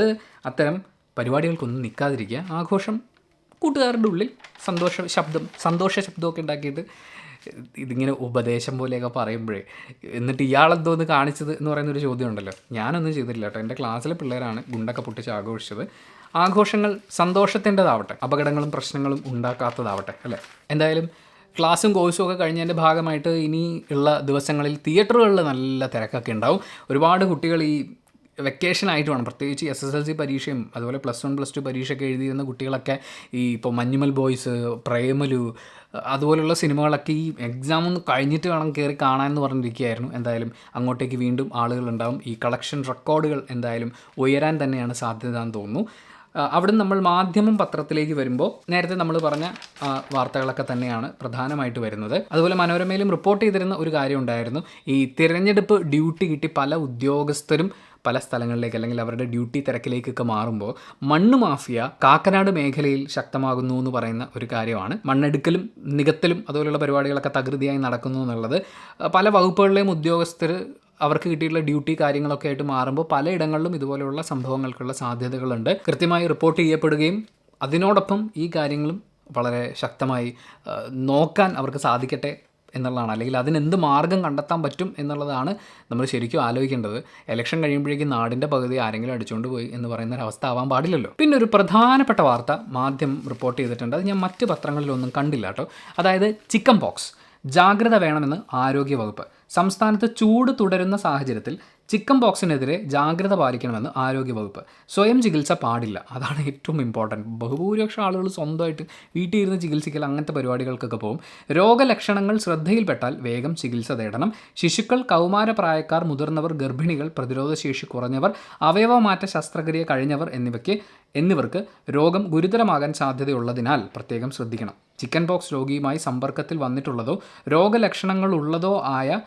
അത്തരം പരിപാടികൾക്കൊന്നും നിൽക്കാതിരിക്കുക. ആഘോഷം, കൂട്ടുകാരുടെ ഉള്ളിൽ സന്തോഷ ശബ്ദമൊക്കെ ഉണ്ടാക്കിയിട്ട് ഇതിങ്ങനെ ഉപദേശം പോലെയൊക്കെ പറയുമ്പോഴേ എന്നിട്ട് ഇയാളെന്തോന്ന് കാണിച്ചത് എന്ന് പറയുന്നൊരു ചോദ്യം ഉണ്ടല്ലോ. ഞാനൊന്നും ചെയ്തിട്ടില്ല കേട്ടോ. എൻ്റെ ക്ലാസ്സിലെ പിള്ളേരാണ് ഗുണ്ടൊക്കെ പൊട്ടിച്ച് ആഘോഷിച്ചത്. ആഘോഷങ്ങൾ സന്തോഷത്തിൻ്റെതാവട്ടെ, അപകടങ്ങളും പ്രശ്നങ്ങളും ഉണ്ടാക്കാത്തതാവട്ടെ, അല്ലേ? എന്തായാലും ക്ലാസ്സും കോഴ്സും ഒക്കെ കഴിഞ്ഞതിൻ്റെ ഭാഗമായിട്ട് ഇനി ഉള്ള ദിവസങ്ങളിൽ തിയേറ്ററുകളിൽ നല്ല തിരക്കൊക്കെ ഉണ്ടാവും. ഒരുപാട് കുട്ടികൾ ഈ വെക്കേഷനായിട്ട് വേണം, പ്രത്യേകിച്ച് SSLC പരീക്ഷയും അതുപോലെ +1 +2 പരീക്ഷയൊക്കെ എഴുതിയിരുന്ന കുട്ടികളൊക്കെ ഈ ഇപ്പോൾ മഞ്ഞുമൽ ബോയ്സ്, പ്രേമലു അതുപോലുള്ള സിനിമകളൊക്കെ ഈ എക്സാം ഒന്ന് കഴിഞ്ഞിട്ട് വേണം കയറി കാണാമെന്ന് പറഞ്ഞിരിക്കുകയായിരുന്നു. എന്തായാലും അങ്ങോട്ടേക്ക് വീണ്ടും ആളുകളുണ്ടാവും. ഈ കളക്ഷൻ റെക്കോർഡുകൾ എന്തായാലും ഉയരാൻ തന്നെയാണ് സാധ്യത എന്ന് തോന്നുന്നു. അവിടെ നമ്മൾ മാധ്യമം പത്രത്തിലേക്ക് വരുമ്പോൾ നേരത്തെ നമ്മൾ പറഞ്ഞ വാർത്തകളൊക്കെ തന്നെയാണ് പ്രധാനമായിട്ട് വരുന്നത്. അതുപോലെ മനോരമയിലും റിപ്പോർട്ട് ചെയ്തിരുന്ന ഒരു കാര്യം ഉണ്ടായിരുന്നു. ഈ തിരഞ്ഞെടുപ്പ് ഡ്യൂട്ടി കിട്ടി പല ഉദ്യോഗസ്ഥരും പല സ്ഥലങ്ങളിലേക്ക് അല്ലെങ്കിൽ അവരുടെ ഡ്യൂട്ടി തിരക്കിലേക്കൊക്കെ മാറുമ്പോൾ മണ്ണ് മാഫിയ കാക്കനാട് മേഖലയിൽ ശക്തമാകുന്നു എന്ന് പറയുന്ന ഒരു കാര്യമാണ്. മണ്ണെടുക്കലും നികത്തലും അതുപോലെയുള്ള പരിപാടികളൊക്കെ തകൃതിയായി നടക്കുന്നു എന്നുള്ളത് പല വകുപ്പുകളിലെയും ഉദ്യോഗസ്ഥർ അവർക്ക് കിട്ടിയിട്ടുള്ള ഡ്യൂട്ടി കാര്യങ്ങളൊക്കെ ആയിട്ട് മാറുമ്പോൾ പലയിടങ്ങളിലും ഇതുപോലെയുള്ള സംഭവങ്ങൾക്കുള്ള സാധ്യതകളുണ്ട്. കൃത്യമായി റിപ്പോർട്ട് ചെയ്യപ്പെടുകയും അതിനോടൊപ്പം ഈ കാര്യങ്ങളും വളരെ ശക്തമായി നോക്കാൻ അവർക്ക് സാധിക്കട്ടെ എന്നുള്ളതാണ്. അല്ലെങ്കിൽ അതിനെന്ത് മാർഗം കണ്ടെത്താൻ പറ്റും എന്നുള്ളതാണ് നമ്മൾ ശരിക്കും ആലോചിക്കേണ്ടത്. ഇലക്ഷൻ കഴിയുമ്പോഴേക്കും നാടിൻ്റെ പകുതി ആരെങ്കിലും അടിച്ചുകൊണ്ട് പോയി എന്ന് പറയുന്ന ഒരു അവസ്ഥ ആവാൻ പാടില്ലല്ലോ. പിന്നെ ഒരു പ്രധാനപ്പെട്ട വാർത്ത മാധ്യമം റിപ്പോർട്ട് ചെയ്തിട്ടുണ്ട്. അത് ഞാൻ മറ്റ് പത്രങ്ങളിലൊന്നും കണ്ടില്ല കേട്ടോ. അതായത് ചിക്കൻ പോക്സ് ജാഗ്രത വേണമെന്ന് ആരോഗ്യവകുപ്പ്. സംസ്ഥാനത്ത് ചൂട് തുടരുന്ന സാഹചര്യത്തിൽ ചിക്കൻ പോക്സിനെതിരെ ജാഗ്രത പാലിക്കണമെന്ന് ആരോഗ്യവകുപ്പ്. സ്വയം ചികിത്സ പാടില്ല, അതാണ് ഏറ്റവും ഇമ്പോർട്ടൻറ്റ്. ബഹുഭൂരിപക്ഷം ആളുകൾ സ്വന്തമായിട്ട് വീട്ടിൽ ഇരുന്ന് ചികിത്സിക്കൽ അങ്ങനത്തെ പരിപാടികൾക്കൊക്കെ പോകും. രോഗലക്ഷണങ്ങൾ ശ്രദ്ധയിൽപ്പെട്ടാൽ വേഗം ചികിത്സ തേടണം. ശിശുക്കൾ, കൗമാരപ്രായക്കാർ, മുതിർന്നവർ, ഗർഭിണികൾ, പ്രതിരോധശേഷി കുറഞ്ഞവർ, അവയവമാറ്റ ശസ്ത്രക്രിയ കഴിഞ്ഞവർ എന്നിവർക്ക് രോഗം ഗുരുതരമാകാൻ സാധ്യതയുള്ളതിനാൽ പ്രത്യേകം ശ്രദ്ധിക്കണം. ചിക്കൻ പോക്സ് രോഗിയുമായി സമ്പർക്കത്തിൽ വന്നിട്ടുള്ളതോ രോഗലക്ഷണങ്ങളുള്ളതോ ആയ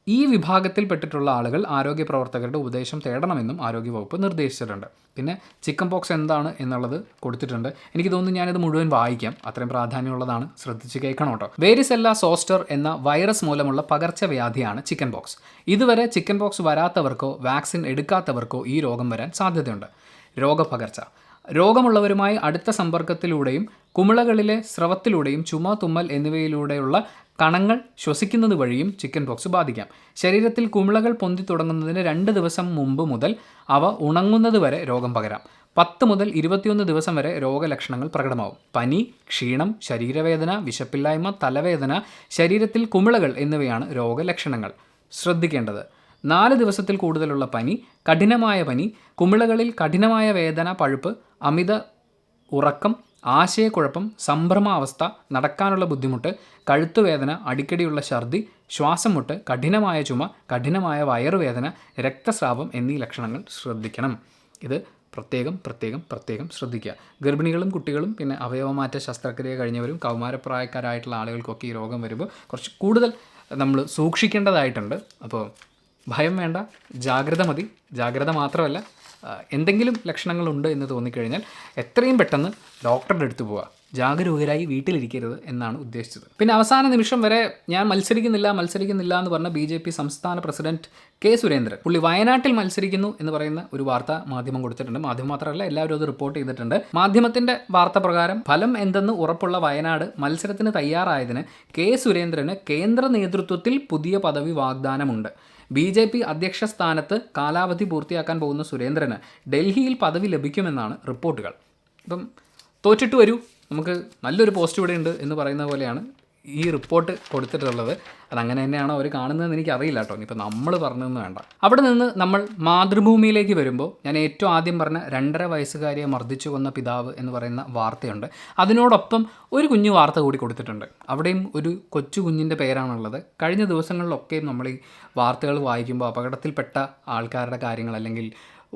ഈ വിഭാഗത്തിൽപ്പെട്ടിട്ടുള്ള ആളുകൾ ആരോഗ്യ പ്രവർത്തകരുടെ ഉപദേശം തേടണമെന്നും ആരോഗ്യവകുപ്പ് നിർദ്ദേശിച്ചിട്ടുണ്ട്. പിന്നെ ചിക്കൻ പോക്സ് എന്താണ് എന്നുള്ളത് കൊടുത്തിട്ടുണ്ട്. എനിക്ക് തോന്നുന്നു ഞാനിത് മുഴുവൻ വായിക്കാം, അത്രയും പ്രാധാന്യമുള്ളതാണ്, ശ്രദ്ധിച്ച് കേൾക്കണം കേട്ടോ. വേരിസെല്ല സോസ്റ്റർ എന്ന വൈറസ് മൂലമുള്ള പകർച്ചവ്യാധിയാണ് ചിക്കൻ പോക്സ്. ഇതുവരെ ചിക്കൻ പോക്സ് വരാത്തവർക്കോ വാക്സിൻ എടുക്കാത്തവർക്കോ ഈ രോഗം വരാൻ സാധ്യതയുണ്ട്. രോഗപകർച്ച രോഗമുള്ളവരുമായി അടുത്ത സമ്പർക്കത്തിലൂടെയും കുമിളകളിലെ സ്രവത്തിലൂടെയും ചുമ, തുമ്മൽ എന്നിവയിലൂടെയുള്ള കണങ്ങൾ ശ്വസിക്കുന്നത് വഴിയും ചിക്കൻ പോക്സ് ബാധിക്കാം. ശരീരത്തിൽ കുമിളകൾ പൊന്തി തുടങ്ങുന്നതിന് 2 ദിവസം മുമ്പ് മുതൽ അവ ഉണങ്ങുന്നത് വരെ രോഗം പകരാം. 10 മുതൽ 21 ദിവസം വരെ രോഗലക്ഷണങ്ങൾ പ്രകടമാവും. പനി, ക്ഷീണം, ശരീരവേദന, വിശപ്പില്ലായ്മ, തലവേദന, ശരീരത്തിൽ കുമിളകൾ എന്നിവയാണ് രോഗലക്ഷണങ്ങൾ. ശ്രദ്ധിക്കേണ്ടത്: 4 ദിവസത്തിൽ കൂടുതലുള്ള പനി, കഠിനമായ പനി, കുമിളകളിൽ കഠിനമായ വേദന, പഴുപ്പ്, അമിത ഉറക്കം, ആശയക്കുഴപ്പം, സംഭ്രമാവസ്ഥ, നടക്കാനുള്ള ബുദ്ധിമുട്ട്, കഴുത്തുവേദന, അടിക്കടിയുള്ള ഛർദി, ശ്വാസം മുട്ട്, കഠിനമായ ചുമ, കഠിനമായ വയറുവേദന, രക്തസ്രാവം എന്നീ ലക്ഷണങ്ങൾ ശ്രദ്ധിക്കണം. ഇത് പ്രത്യേകം ശ്രദ്ധിക്കുക. ഗർഭിണികളും കുട്ടികളും പിന്നെ അവയവമാറ്റ ശസ്ത്രക്രിയ കഴിഞ്ഞവരും കൗമാരപ്രായക്കാരായിട്ടുള്ള ആളുകൾക്കൊക്കെ ഈ രോഗം വരുമ്പോൾ കുറച്ച് കൂടുതൽ നമ്മൾ സൂക്ഷിക്കേണ്ടതായിട്ടുണ്ട്. അപ്പോൾ ഭയം വേണ്ട, ജാഗ്രത മതി. ജാഗ്രത മാത്രമല്ല, എന്തെങ്കിലും ലക്ഷണങ്ങളുണ്ട് എന്ന് തോന്നിക്കഴിഞ്ഞാൽ എത്രയും പെട്ടെന്ന് ഡോക്ടറുടെ അടുത്ത് പോവുക. ജാഗരൂകരായി വീട്ടിലിരിക്കരുത് എന്നാണ് ഉദ്ദേശിച്ചത്. പിന്നെ അവസാന നിമിഷം വരെ ഞാൻ മത്സരിക്കുന്നില്ല എന്ന് പറഞ്ഞ BJP സംസ്ഥാന പ്രസിഡന്റ് കെ സുരേന്ദ്രൻ, പുള്ളി വയനാട്ടിൽ മത്സരിക്കുന്നു എന്ന് പറയുന്ന ഒരു വാർത്ത മാധ്യമം കൊടുത്തിട്ടുണ്ട്. മാധ്യമം മാത്രമല്ല, എല്ലാവരും അത് റിപ്പോർട്ട് ചെയ്തിട്ടുണ്ട്. മാധ്യമത്തിന്റെ വാർത്ത പ്രകാരം ഫലം എന്തെന്ന് ഉറപ്പുള്ള വയനാട് മത്സരത്തിന് തയ്യാറായതിന് കെ സുരേന്ദ്രന് കേന്ദ്ര നേതൃത്വത്തിൽ പുതിയ പദവി വാഗ്ദാനമുണ്ട്. BJP അധ്യക്ഷ സ്ഥാനത്ത് കാലാവധി പൂർത്തിയാക്കാൻ പോകുന്ന സുരേന്ദ്രന് ഡൽഹിയിൽ പദവി ലഭിക്കുമെന്നാണ് റിപ്പോർട്ടുകൾ. ഇപ്പം തോറ്റിട്ട് വരൂ, നമുക്ക് നല്ലൊരു പോസ്റ്റ് ഇവിടെ ഉണ്ട് എന്ന് പറയുന്ന പോലെയാണ് ഈ റിപ്പോർട്ട് കൊടുത്തിട്ടുള്ളത്. അതങ്ങനെ തന്നെയാണോ അവർ കാണുന്നതെന്ന് എനിക്കറിയില്ല കേട്ടോ. ഇനിയിപ്പോൾ നമ്മൾ പറഞ്ഞതെന്ന് വേണ്ട. അവിടെ നിന്ന് നമ്മൾ മാതൃഭൂമിയിലേക്ക് വരുമ്പോൾ ഞാൻ ഏറ്റവും ആദ്യം പറഞ്ഞ 2.5 വയസ്സുകാരിയെ മർദ്ദിച്ചു കൊന്ന പിതാവ് എന്ന് പറയുന്ന വാർത്തയുണ്ട്. അതിനോടൊപ്പം ഒരു കുഞ്ഞു വാർത്ത കൂടി കൊടുത്തിട്ടുണ്ട്. അവിടെയും ഒരു കൊച്ചു കുഞ്ഞിൻ്റെ പേരാണുള്ളത്. കഴിഞ്ഞ ദിവസങ്ങളിലൊക്കെയും നമ്മൾ ഈ വാർത്തകൾ വായിക്കുമ്പോൾ അപകടത്തിൽപ്പെട്ട ആൾക്കാരുടെ കാര്യങ്ങൾ അല്ലെങ്കിൽ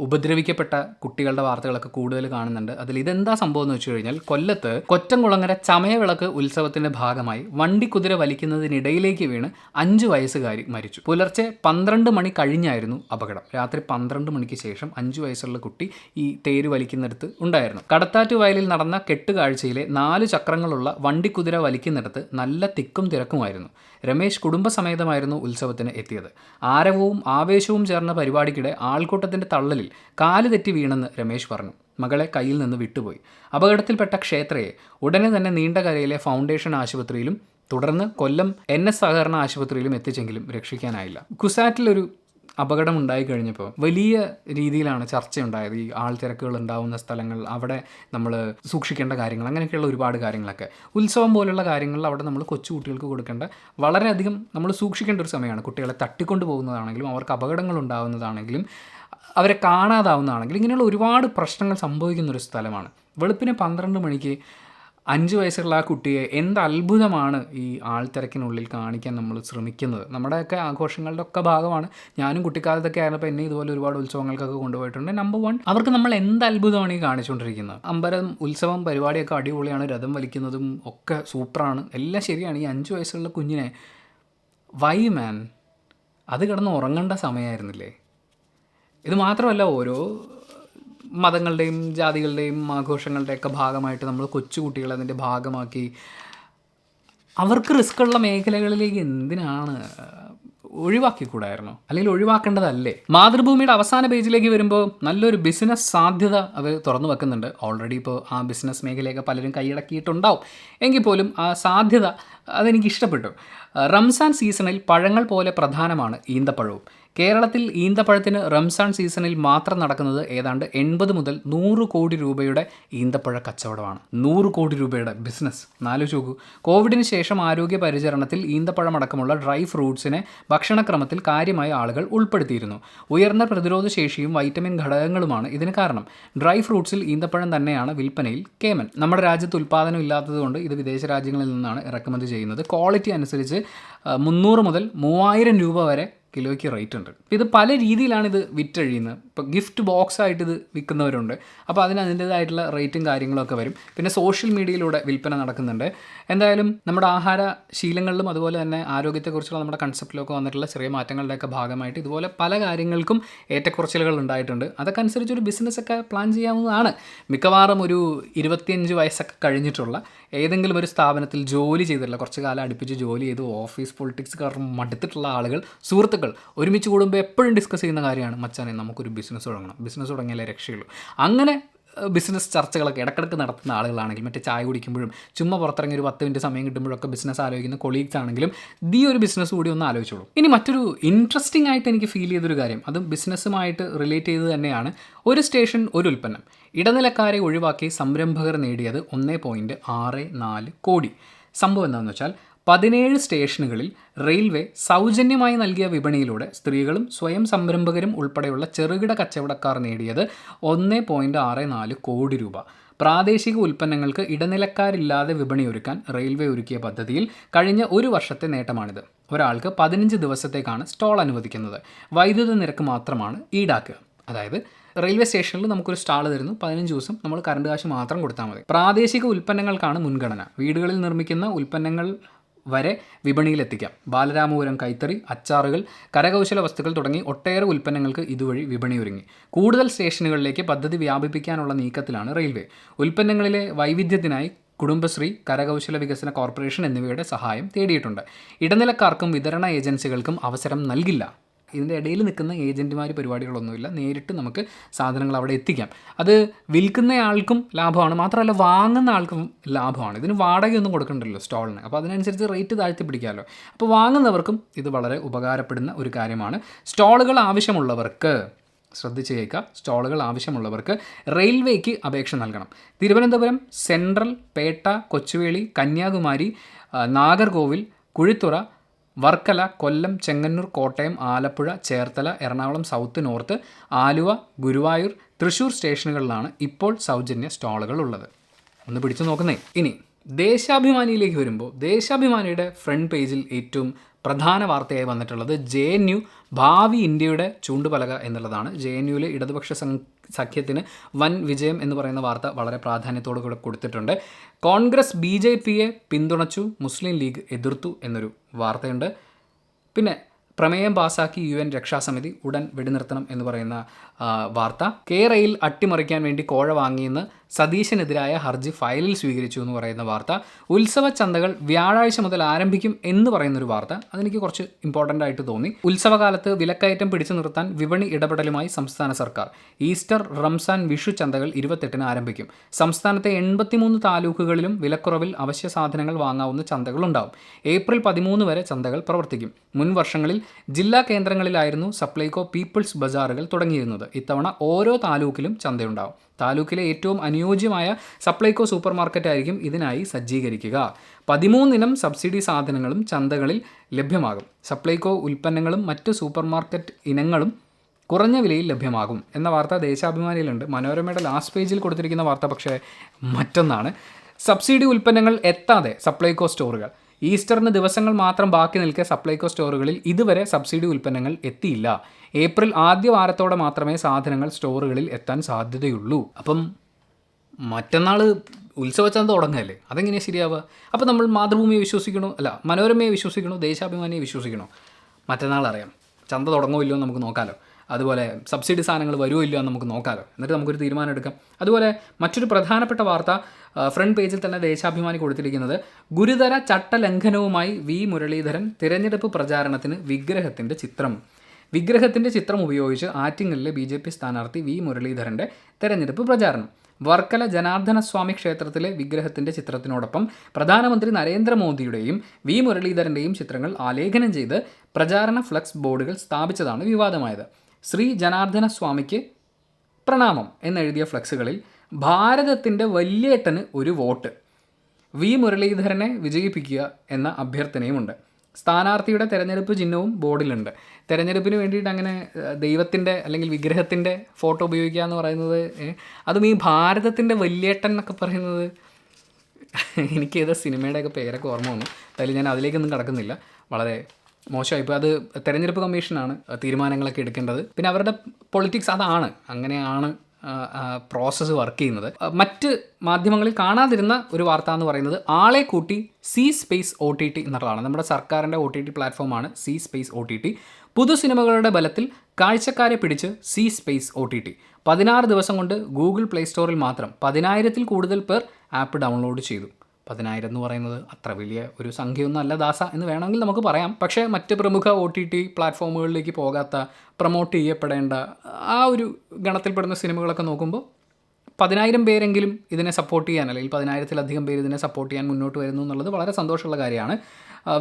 ഉപദ്രവിക്കപ്പെട്ട കുട്ടികളുടെ വാർത്തകളൊക്കെ കൂടുതൽ കാണുന്നുണ്ട്. അതിൽ ഇതെന്താ സംഭവം എന്ന് വെച്ച് കഴിഞ്ഞാൽ, കൊല്ലത്ത് കൊറ്റംകുളങ്ങര ചമയവിളക്ക് ഉത്സവത്തിന്റെ ഭാഗമായി വണ്ടിക്കുതിര വലിക്കുന്നതിനിടയിലേക്ക് വീണ് 5 വയസ്സുകാരി മരിച്ചു. പുലർച്ചെ 12 മണി കഴിഞ്ഞായിരുന്നു അപകടം. രാത്രി 12 മണിക്ക് ശേഷം 5 വയസ്സുള്ള കുട്ടി ഈ തേര് വലിക്കുന്നിടത്ത് ഉണ്ടായിരുന്നു. കടത്താറ്റു വയലിൽ നടന്ന കെട്ടുകാഴ്ചയിലെ 4 ചക്രങ്ങളുള്ള വണ്ടിക്കുതിര വലിക്കുന്നിടത്ത് നല്ല തിക്കും തിരക്കുമായിരുന്നു. രമേശ് കുടുംബസമേതമായിരുന്നു ഉത്സവത്തിന് എത്തിയത്. ആരവവും ആവേശവും ചേർന്ന പരിപാടിക്കിടെ ആൾക്കൂട്ടത്തിന്റെ തള്ളലിൽ കാല് തെറ്റി വീണെന്ന് രമേശ് പറഞ്ഞു. മകളെ കയ്യിൽ നിന്ന് വിട്ടുപോയി. അപകടത്തിൽപ്പെട്ട ക്ഷേത്രയെ ഉടനെ തന്നെ നീണ്ടകരയിലെ ഫൗണ്ടേഷൻ ആശുപത്രിയിലും തുടർന്ന് കൊല്ലം NS സഹകരണ ആശുപത്രിയിലും എത്തിച്ചെങ്കിലും രക്ഷിക്കാനായില്ല. കുസാറ്റിലൊരു അപകടം ഉണ്ടായി കഴിഞ്ഞപ്പോൾ വലിയ രീതിയിലാണ് ചർച്ചയുണ്ടായത്. ഈ ആൾത്തിരക്കുകൾ ഉണ്ടാവുന്ന സ്ഥലങ്ങൾ, അവിടെ നമ്മൾ സൂക്ഷിക്കേണ്ട കാര്യങ്ങൾ, അങ്ങനെയൊക്കെയുള്ള ഒരുപാട് കാര്യങ്ങളൊക്കെ. ഉത്സവം പോലുള്ള കാര്യങ്ങളിൽ അവിടെ നമ്മൾ കൊച്ചു കുട്ടികൾക്ക് കൊടുക്കേണ്ട വളരെയധികം നമ്മൾ സൂക്ഷിക്കേണ്ട ഒരു സമയമാണ്. കുട്ടികളെ തട്ടിക്കൊണ്ടു പോകുന്നതാണെങ്കിലും അവർക്ക് അപകടങ്ങൾ ഉണ്ടാകുന്നതാണെങ്കിലും അവരെ കാണാതാവുന്നതാണെങ്കിലും ഇങ്ങനെയുള്ള ഒരുപാട് പ്രശ്നങ്ങൾ സംഭവിക്കുന്നൊരു സ്ഥലമാണ്. വെളുപ്പിന് 12 മണിക്ക് 5 വയസ്സുള്ള ആ കുട്ടിയെ എന്ത് അത്ഭുതമാണ് ഈ ആൾത്തിരക്കിനുള്ളിൽ കാണിക്കാൻ നമ്മൾ ശ്രമിക്കുന്നത്. നമ്മുടെയൊക്കെ ആഘോഷങ്ങളുടെ ഒക്കെ ഭാഗമാണ്. ഞാനും കുട്ടിക്കാലത്തൊക്കെ ആയിരുന്നപ്പോൾ എന്നെ ഇതുപോലെ ഒരുപാട് ഉത്സവങ്ങൾക്കൊക്കെ കൊണ്ടുപോയിട്ടുണ്ട്. നമ്പർ 1, അവർക്ക് നമ്മൾ എന്ത് അത്ഭുതമാണ് ഈ കാണിച്ചുകൊണ്ടിരിക്കുന്നത്. അമ്പലം ഉത്സവം പരിപാടിയൊക്കെ അടിപൊളിയാണ്, രഥം വലിക്കുന്നതും ഒക്കെ സൂപ്പറാണ്, എല്ലാം ശരിയാണ്. ഈ 5 വയസ്സുള്ള കുഞ്ഞിനെ വൈ മാൻ, അത് കിടന്ന് ഉറങ്ങേണ്ട സമയമായിരുന്നില്ലേ? ഇത് മാത്രമല്ല, ഓരോ മതങ്ങളുടെയും ജാതികളുടെയും ആഘോഷങ്ങളുടെയൊക്കെ ഭാഗമായിട്ട് നമ്മൾ കൊച്ചുകുട്ടികളെ അതിൻ്റെ ഭാഗമാക്കി അവർക്ക് റിസ്ക് ഉള്ള മേഖലകളിലേക്ക് എന്തിനാണ് ഒഴിവാക്കിക്കൂടായിരുന്നോ? അല്ലെങ്കിൽ ഒഴിവാക്കേണ്ടതല്ലേ? മാതൃഭൂമിയുടെ അവസാന പേജിലേക്ക് വരുമ്പോൾ നല്ലൊരു ബിസിനസ് സാധ്യത അവർ തുറന്നു വെക്കുന്നുണ്ട്. ഓൾറെഡി ഇപ്പോൾ ആ ബിസിനസ് മേഖലയൊക്കെ പലരും കൈയടക്കിയിട്ടുണ്ടാവും. എങ്കിൽ പോലും ആ സാധ്യത അതെനിക്ക് ഇഷ്ടപ്പെട്ടു. റംസാൻ സീസണിൽ പഴങ്ങൾ പോലെ പ്രധാനമാണ് ഈന്തപ്പഴവും. കേരളത്തിൽ ഈന്തപ്പഴത്തിന് റംസാൻ സീസണിൽ മാത്രം നടക്കുന്നത് ഏതാണ്ട് 80 മുതൽ 100 കോടി രൂപയുടെ ഈന്തപ്പഴ കച്ചവടമാണ്. 100 കോടി രൂപയുടെ ബിസിനസ്, ആലോചിച്ച് നോക്കൂ. കോവിഡിന് ശേഷം ആരോഗ്യ പരിചരണത്തിൽ ഈന്തപ്പഴമടക്കമുള്ള ഡ്രൈ ഫ്രൂട്ട്സിനെ ഭക്ഷണക്രമത്തിൽ കാര്യമായ ആളുകൾ ഉൾപ്പെടുത്തിയിരുന്നു. ഉയർന്ന പ്രതിരോധ ശേഷിയും വൈറ്റമിൻ ഘടകങ്ങളുമാണ് ഇതിന് കാരണം. ഡ്രൈ ഫ്രൂട്ട്സിൽ ഈന്തപ്പഴം തന്നെയാണ് വിൽപ്പനയിൽ കേമൻ. നമ്മുടെ രാജ്യത്ത് ഉൽപ്പാദനം ഇല്ലാത്തതുകൊണ്ട് ഇത് വിദേശ രാജ്യങ്ങളിൽ നിന്നാണ് ഇറക്കുമതി ചെയ്യുന്നത്. ക്വാളിറ്റി അനുസരിച്ച് 300 മുതൽ 3000 രൂപ വരെ കിലോയ്ക്ക് റേറ്റ് ഉണ്ട്. ഇത് പല രീതിയിലാണ് ഇത് വിറ്റഴിയുന്നത്. ഇപ്പോൾ ഗിഫ്റ്റ് ബോക്സ് ആയിട്ട് ഇത് വിൽക്കുന്നവരുണ്ട്. അപ്പോൾ അതിൻ്റേതായിട്ടുള്ള റേറ്റും കാര്യങ്ങളൊക്കെ വരും. പിന്നെ സോഷ്യൽ മീഡിയയിലൂടെ വിൽപ്പന നടക്കുന്നുണ്ട്. എന്തായാലും നമ്മുടെ ആഹാര ശീലങ്ങളിലും അതുപോലെ തന്നെ ആരോഗ്യത്തെക്കുറിച്ചുള്ള നമ്മുടെ കൺസെപ്റ്റിലൊക്കെ വന്നിട്ടുള്ള ചെറിയ മാറ്റങ്ങളുടെയൊക്കെ ഭാഗമായിട്ട് ഇതുപോലെ പല കാര്യങ്ങൾക്കും ഏറ്റക്കുറച്ചിലുകൾ ഉണ്ടായിട്ടുണ്ട്. അതൊക്കെ അനുസരിച്ചൊരു ബിസിനസ്സൊക്കെ പ്ലാൻ ചെയ്യാവുന്നതാണ്. മിക്കവാറും ഒരു 25 വയസ്സൊക്കെ കഴിഞ്ഞിട്ടുള്ള ഏതെങ്കിലും ഒരു സ്ഥാപനത്തിൽ ജോലി ചെയ്തിട്ടുള്ള, കുറച്ച് കാലം അടുപ്പിച്ച് ജോലി ചെയ്ത് ഓഫീസ് പൊളിറ്റിക്സ് കാരണം മടുത്തിട്ടുള്ള ആളുകൾ, സുഹൃത്തുക്കൾ ഒരുമിച്ച് കൂടുമ്പോൾ എപ്പോഴും ഡിസ്കസ് ചെയ്യുന്ന കാര്യമാണ്, മച്ചാനെ നമുക്കൊരു ബിസിനസ് തുടങ്ങണം, ബിസിനസ് തുടങ്ങിയാലേ രക്ഷയുള്ളൂ. അങ്ങനെ ബിസിനസ് ചർച്ചകളൊക്കെ ഇടക്കിടക്ക് നടത്തുന്ന ആളുകളാണെങ്കിലും മറ്റേ ചായ കുടിക്കുമ്പോഴും ചുമ്മാ പുറത്തിറങ്ങി ഒരു 10 മിനിറ്റ് സമയം കിട്ടുമ്പോഴൊക്കെ ബിസിനസ് ആലോചിക്കുന്ന കൊളീഗ്സ് ആണെങ്കിലും ഈ ഒരു ബിസിനസ് കൂടി ഒന്ന് ആലോചിച്ചോളൂ. ഇനി മറ്റൊരു ഇൻട്രസ്റ്റിംഗ് ആയിട്ട് എനിക്ക് ഫീൽ ചെയ്തൊരു കാര്യം, അതും ബിസിനസ്സുമായിട്ട് റിലേറ്റ് ചെയ്ത് തന്നെയാണ്. ഒരു സ്റ്റേഷൻ ഒരു ഉൽപ്പന്നം, ഇടനിലക്കാരെ ഒഴിവാക്കി സംരംഭകർ നേടിയത് 1.64 കോടി. സംഭവം എന്താണെന്ന് വെച്ചാൽ 17 സ്റ്റേഷനുകളിൽ റെയിൽവേ സൗജന്യമായി നൽകിയ വിപണിയിലൂടെ സ്ത്രീകളും സ്വയം സംരംഭകരും ഉൾപ്പെടെയുള്ള ചെറുകിട കച്ചവടക്കാർ നേടിയത് 1.64 കോടി രൂപ. പ്രാദേശിക ഉൽപ്പന്നങ്ങൾക്ക് ഇടനിലക്കാരില്ലാതെ വിപണിയൊരുക്കാൻ റെയിൽവേ ഒരുക്കിയ പദ്ധതിയിൽ കഴിഞ്ഞ ഒരു വർഷത്തെ നേട്ടമാണിത്. ഒരാൾക്ക് 15 ദിവസത്തേക്കാണ് സ്റ്റോൾ അനുവദിക്കുന്നത്. വൈദ്യുത നിരക്ക് മാത്രമാണ് ഈടാക്കുക. അതായത് റെയിൽവേ സ്റ്റേഷനിൽ നമുക്കൊരു സ്റ്റാൾ തരുന്നു, 15 ദിവസം നമ്മൾ കറണ്ട് കാശ് മാത്രം കൊടുത്താൽ മതി. പ്രാദേശിക ഉൽപ്പന്നങ്ങൾക്കാണ് മുൻഗണന. വീടുകളിൽ നിർമ്മിക്കുന്ന ഉൽപ്പന്നങ്ങൾ വരെ വിപണിയിലെത്തിക്കാം. ബാലരാമപുരം കൈത്തറി, അച്ചാറുകൾ, കരകൗശല വസ്തുക്കൾ തുടങ്ങി ഒട്ടേറെ ഉൽപ്പന്നങ്ങൾക്ക് ഇതുവഴി വിപണിയൊരുങ്ങി. കൂടുതൽ സ്റ്റേഷനുകളിലേക്ക് പദ്ധതി വ്യാപിപ്പിക്കാനുള്ള നീക്കത്തിലാണ് റെയിൽവേ. ഉൽപ്പന്നങ്ങളിലെ വൈവിധ്യത്തിനായി കുടുംബശ്രീ, കരകൗശല വികസന കോർപ്പറേഷൻ എന്നിവയുടെ സഹായം തേടിയിട്ടുണ്ട്. ഇടനിലക്കാർക്കും വിതരണ ഏജൻസികൾക്കും അവസരം നൽകില്ല. ഇതിൻ്റെ ഇടയിൽ നിൽക്കുന്ന ഏജൻറ്റുമാർ പരിപാടികളൊന്നുമില്ല. നേരിട്ട് നമുക്ക് സാധനങ്ങൾ അവിടെ എത്തിക്കാം. അത് വിൽക്കുന്നയാൾക്കും ലാഭമാണ്, മാത്രമല്ല വാങ്ങുന്ന ആൾക്കും ലാഭമാണ്. ഇതിന് വാടകയൊന്നും കൊടുക്കണ്ടല്ലോ സ്റ്റോളിന്. അപ്പോൾ അതിനനുസരിച്ച് റേറ്റ് താഴ്ത്തി പിടിക്കാമല്ലോ. അപ്പോൾ വാങ്ങുന്നവർക്കും ഇത് വളരെ ഉപകാരപ്പെടുന്ന ഒരു കാര്യമാണ്. സ്റ്റോളുകൾ ആവശ്യമുള്ളവർക്ക് ശ്രദ്ധിച്ചേക്കുക, സ്റ്റോളുകൾ ആവശ്യമുള്ളവർക്ക് റെയിൽവേക്ക് അപേക്ഷ നൽകണം. തിരുവനന്തപുരം, സെൻട്രൽ, പേട്ട, കൊച്ചുവേളി, കന്യാകുമാരി, നാഗർകോവിൽ, കുഴിത്തുറ, വർക്കല, കൊല്ലം, ചെങ്ങന്നൂർ, കോട്ടയം, ആലപ്പുഴ, ചേർത്തല, എറണാകുളം സൗത്ത്, നോർത്ത്, ആലുവ, ഗുരുവായൂർ, തൃശ്ശൂർ സ്റ്റേഷനുകളിലാണ് ഇപ്പോൾ സൗജന്യ സ്റ്റോളുകൾ ഉള്ളത്. ഒന്ന് പിടിച്ചു നോക്കുന്നേ. ഇനി ദേശാഭിമാനിയിലേക്ക് വരുമ്പോൾ, ദേശാഭിമാനിയുടെ ഫ്രണ്ട് പേജിൽ ഏറ്റവും പ്രധാന വാർത്തയായി വന്നിട്ടുള്ളത് JNU ഭാവി ഇന്ത്യയുടെ ചൂണ്ടുപലക എന്നുള്ളതാണ്. JNUവിലെ ഇടതുപക്ഷ സഖ്യത്തിന് വൻ വിജയം എന്ന് പറയുന്ന വാർത്ത വളരെ പ്രാധാന്യത്തോടു കൂടെ കൊടുത്തിട്ടുണ്ട്. കോൺഗ്രസ് BJPയെ പിന്തുണച്ചു, മുസ്ലിം ലീഗ് എതിർത്തു എന്നൊരു വാർത്തയുണ്ട്. പിന്നെ പ്രമേയം പാസാക്കി UN രക്ഷാസമിതി, ഉടൻ വെടിനിർത്തണം എന്ന് പറയുന്ന വാർത്ത. റെയിൽ അട്ടിമറിക്കാൻ വേണ്ടി കോഴ വാങ്ങിയെന്ന് സതീശനെതിരായ ഹർജി ഫയലിൽ സ്വീകരിച്ചു എന്ന് പറയുന്ന വാർത്ത. ഉത്സവ ചന്തകൾ വ്യാഴാഴ്ച മുതൽ ആരംഭിക്കും എന്ന് പറയുന്നൊരു വാർത്ത. അതെനിക്ക് കുറച്ച് ഇമ്പോർട്ടൻ്റ് ആയിട്ട് തോന്നി. ഉത്സവകാലത്ത് വിലക്കയറ്റം പിടിച്ചു നിർത്താൻ വിപണി ഇടപെടലുമായി സംസ്ഥാന സർക്കാർ. ഈസ്റ്റർ, റംസാൻ, വിഷു ചന്തകൾ 28-ന് ആരംഭിക്കും. സംസ്ഥാനത്തെ 83 താലൂക്കുകളിലും വിലക്കുറവിൽ അവശ്യ സാധനങ്ങൾ വാങ്ങാവുന്ന ചന്തകളുണ്ടാവും. ഏപ്രിൽ 13 വരെ ചന്തകൾ പ്രവർത്തിക്കും. മുൻ വർഷങ്ങളിൽ ജില്ലാ കേന്ദ്രങ്ങളിലായിരുന്നു സപ്ലൈകോ പീപ്പിൾസ് ബജാറുകൾ തുടങ്ങിയിരുന്നത്. ഇത്തവണ ഓരോ താലൂക്കിലും ചന്തയുണ്ടാവും. താലൂക്കിലെ ഏറ്റവും അനുയോജ്യമായ സപ്ലൈകോ സൂപ്പർ മാർക്കറ്റായിരിക്കും ഇതിനായി സജ്ജീകരിക്കുക. 13 ഇനം സബ്സിഡി സാധനങ്ങളും ചന്തകളിൽ ലഭ്യമാകും. സപ്ലൈകോ ഉൽപ്പന്നങ്ങളും മറ്റ് സൂപ്പർ മാർക്കറ്റ് ഇനങ്ങളും കുറഞ്ഞ വിലയിൽ ലഭ്യമാകും എന്ന വാർത്ത ദേശാഭിമാനിയിലുണ്ട്. മനോരമയുടെ ലാസ്റ്റ് പേജിൽ കൊടുത്തിരിക്കുന്ന വാർത്ത പക്ഷേ മറ്റൊന്നാണ്. സബ്സിഡി ഉൽപ്പന്നങ്ങൾ എത്താതെ സപ്ലൈകോ സ്റ്റോറുകൾ. ഈസ്റ്ററിന് ദിവസങ്ങൾ മാത്രം ബാക്കി നിൽക്കെ സപ്ലൈകോ സ്റ്റോറുകളിൽ ഇതുവരെ സബ്സിഡി ഉൽപ്പന്നങ്ങൾ എത്തിയില്ല. ഏപ്രിൽ ആദ്യ വാരത്തോടെ മാത്രമേ സാധനങ്ങൾ സ്റ്റോറുകളിൽ എത്താൻ സാധ്യതയുള്ളൂ. അപ്പം മറ്റന്നാൾ ഉത്സവച്ചന്ത തുടങ്ങുകയല്ലേ, അതെങ്ങനെയാണ് ശരിയാവുക? അപ്പോൾ നമ്മൾ മാതൃഭൂമിയെ വിശ്വസിക്കണോ, അല്ല മനോരമയെ വിശ്വസിക്കണോ, ദേശാഭിമാനിയെ വിശ്വസിക്കണോ? മറ്റന്നാൾ അറിയാം. ചന്ത തുടങ്ങുമോ ഇല്ലയോ നമുക്ക് നോക്കാമല്ലോ. അതുപോലെ സബ്സിഡി സാധനങ്ങൾ വരുമോ ഇല്ലയോ എന്ന് നമുക്ക് നോക്കാമല്ലോ. എന്നിട്ട് നമുക്കൊരു തീരുമാനം എടുക്കാം. അതുപോലെ മറ്റൊരു പ്രധാനപ്പെട്ട വാർത്ത ഫ്രണ്ട് പേജിൽ തന്നെ ദേശാഭിമാനി കൊടുത്തിരിക്കുന്നത്, ഗുരുതര ചട്ടലംഘനവുമായി മുരളീധരൻ തിരഞ്ഞെടുപ്പ് പ്രചാരണത്തിന് വിഗ്രഹത്തിൻ്റെ ചിത്രം ഉപയോഗിച്ച് ആറ്റിങ്ങലിലെ BJP സ്ഥാനാർത്ഥി മുരളീധരൻ്റെ തെരഞ്ഞെടുപ്പ് പ്രചാരണം. വർക്കല ജനാർദ്ദനസ്വാമി ക്ഷേത്രത്തിലെ വിഗ്രഹത്തിൻ്റെ ചിത്രത്തിനോടൊപ്പം പ്രധാനമന്ത്രി നരേന്ദ്രമോദിയുടെയും മുരളീധരൻ്റെയും ചിത്രങ്ങൾ ആലേഖനം ചെയ്ത് പ്രചാരണ ഫ്ലക്സ് ബോർഡുകൾ സ്ഥാപിച്ചതാണ് വിവാദമായത്. ശ്രീ ജനാർദ്ദനസ്വാമിക്ക് പ്രണാമം എന്നെഴുതിയ ഫ്ലക്സുകളിൽ ഭാരതത്തിൻ്റെ വല്യേട്ടന് ഒരു വോട്ട്, മുരളീധരനെ വിജയിപ്പിക്കുക എന്ന അഭ്യർത്ഥനയുമുണ്ട്. സ്ഥാനാർത്ഥിയുടെ തെരഞ്ഞെടുപ്പ് ചിഹ്നവും ബോർഡിലുണ്ട്. തെരഞ്ഞെടുപ്പിന് വേണ്ടിയിട്ട് അങ്ങനെ ദൈവത്തിൻ്റെ അല്ലെങ്കിൽ വിഗ്രഹത്തിൻ്റെ ഫോട്ടോ ഉപയോഗിക്കുക എന്ന് പറയുന്നത്, അതും ഭാരതത്തിൻ്റെ വല്യേട്ടൻ എന്നൊക്കെ പറയുന്നത്, എനിക്കേത് സിനിമയുടെയൊക്കെ പേരൊക്കെ ഓർമ്മ വന്നു. അതിൽ ഞാൻ അതിലേക്കൊന്നും കടക്കുന്നില്ല. വളരെ മോശമായി. ഇപ്പോൾ അത് തെരഞ്ഞെടുപ്പ് കമ്മീഷനാണ് തീരുമാനങ്ങളൊക്കെ എടുക്കേണ്ടത്. പിന്നെ അവരുടെ പൊളിറ്റിക്സ് അതാണ്, അങ്ങനെയാണ് പ്രോസസ്സ് വർക്ക് ചെയ്യുന്നത്. മറ്റ് മാധ്യമങ്ങളിൽ കാണാതിരുന്ന ഒരു വാർത്ത എന്ന് പറയുന്നത്, ആളെ കൂട്ടി C-Space OTT എന്നുള്ളതാണ്. നമ്മുടെ സർക്കാരിൻ്റെ OTT പ്ലാറ്റ്ഫോമാണ് C-Space OTT. പുതു സിനിമകളുടെ ബലത്തിൽ കാഴ്ചക്കാരെ പിടിച്ച് C-Space OTT. 16 ദിവസം കൊണ്ട് ഗൂഗിൾ പ്ലേ സ്റ്റോറിൽ മാത്രം 10,000-ൽ കൂടുതൽ പേർ ആപ്പ് ഡൗൺലോഡ് ചെയ്തു. 10,000 എന്ന് പറയുന്നത് അത്ര വലിയ ഒരു സംഖ്യയൊന്നും അല്ല ദാസ എന്ന് വേണമെങ്കിൽ നമുക്ക് പറയാം. പക്ഷേ മറ്റ് പ്രമുഖ OTT പ്ലാറ്റ്ഫോമുകളിലേക്ക് പോകാത്ത, പ്രൊമോട്ട് ചെയ്യപ്പെടേണ്ട ആ ഒരു ഗണത്തിൽപ്പെടുന്ന സിനിമകളൊക്കെ നോക്കുമ്പോൾ 10,000 പേരെങ്കിലും ഇതിനെ സപ്പോർട്ട് ചെയ്യാൻ, അല്ലെങ്കിൽ 10,000-ലധികം പേര് ഇതിനെ സപ്പോർട്ട് ചെയ്യാൻ മുന്നോട്ട് വരുന്നു എന്നുള്ളത് വളരെ സന്തോഷമുള്ള കാര്യമാണ്.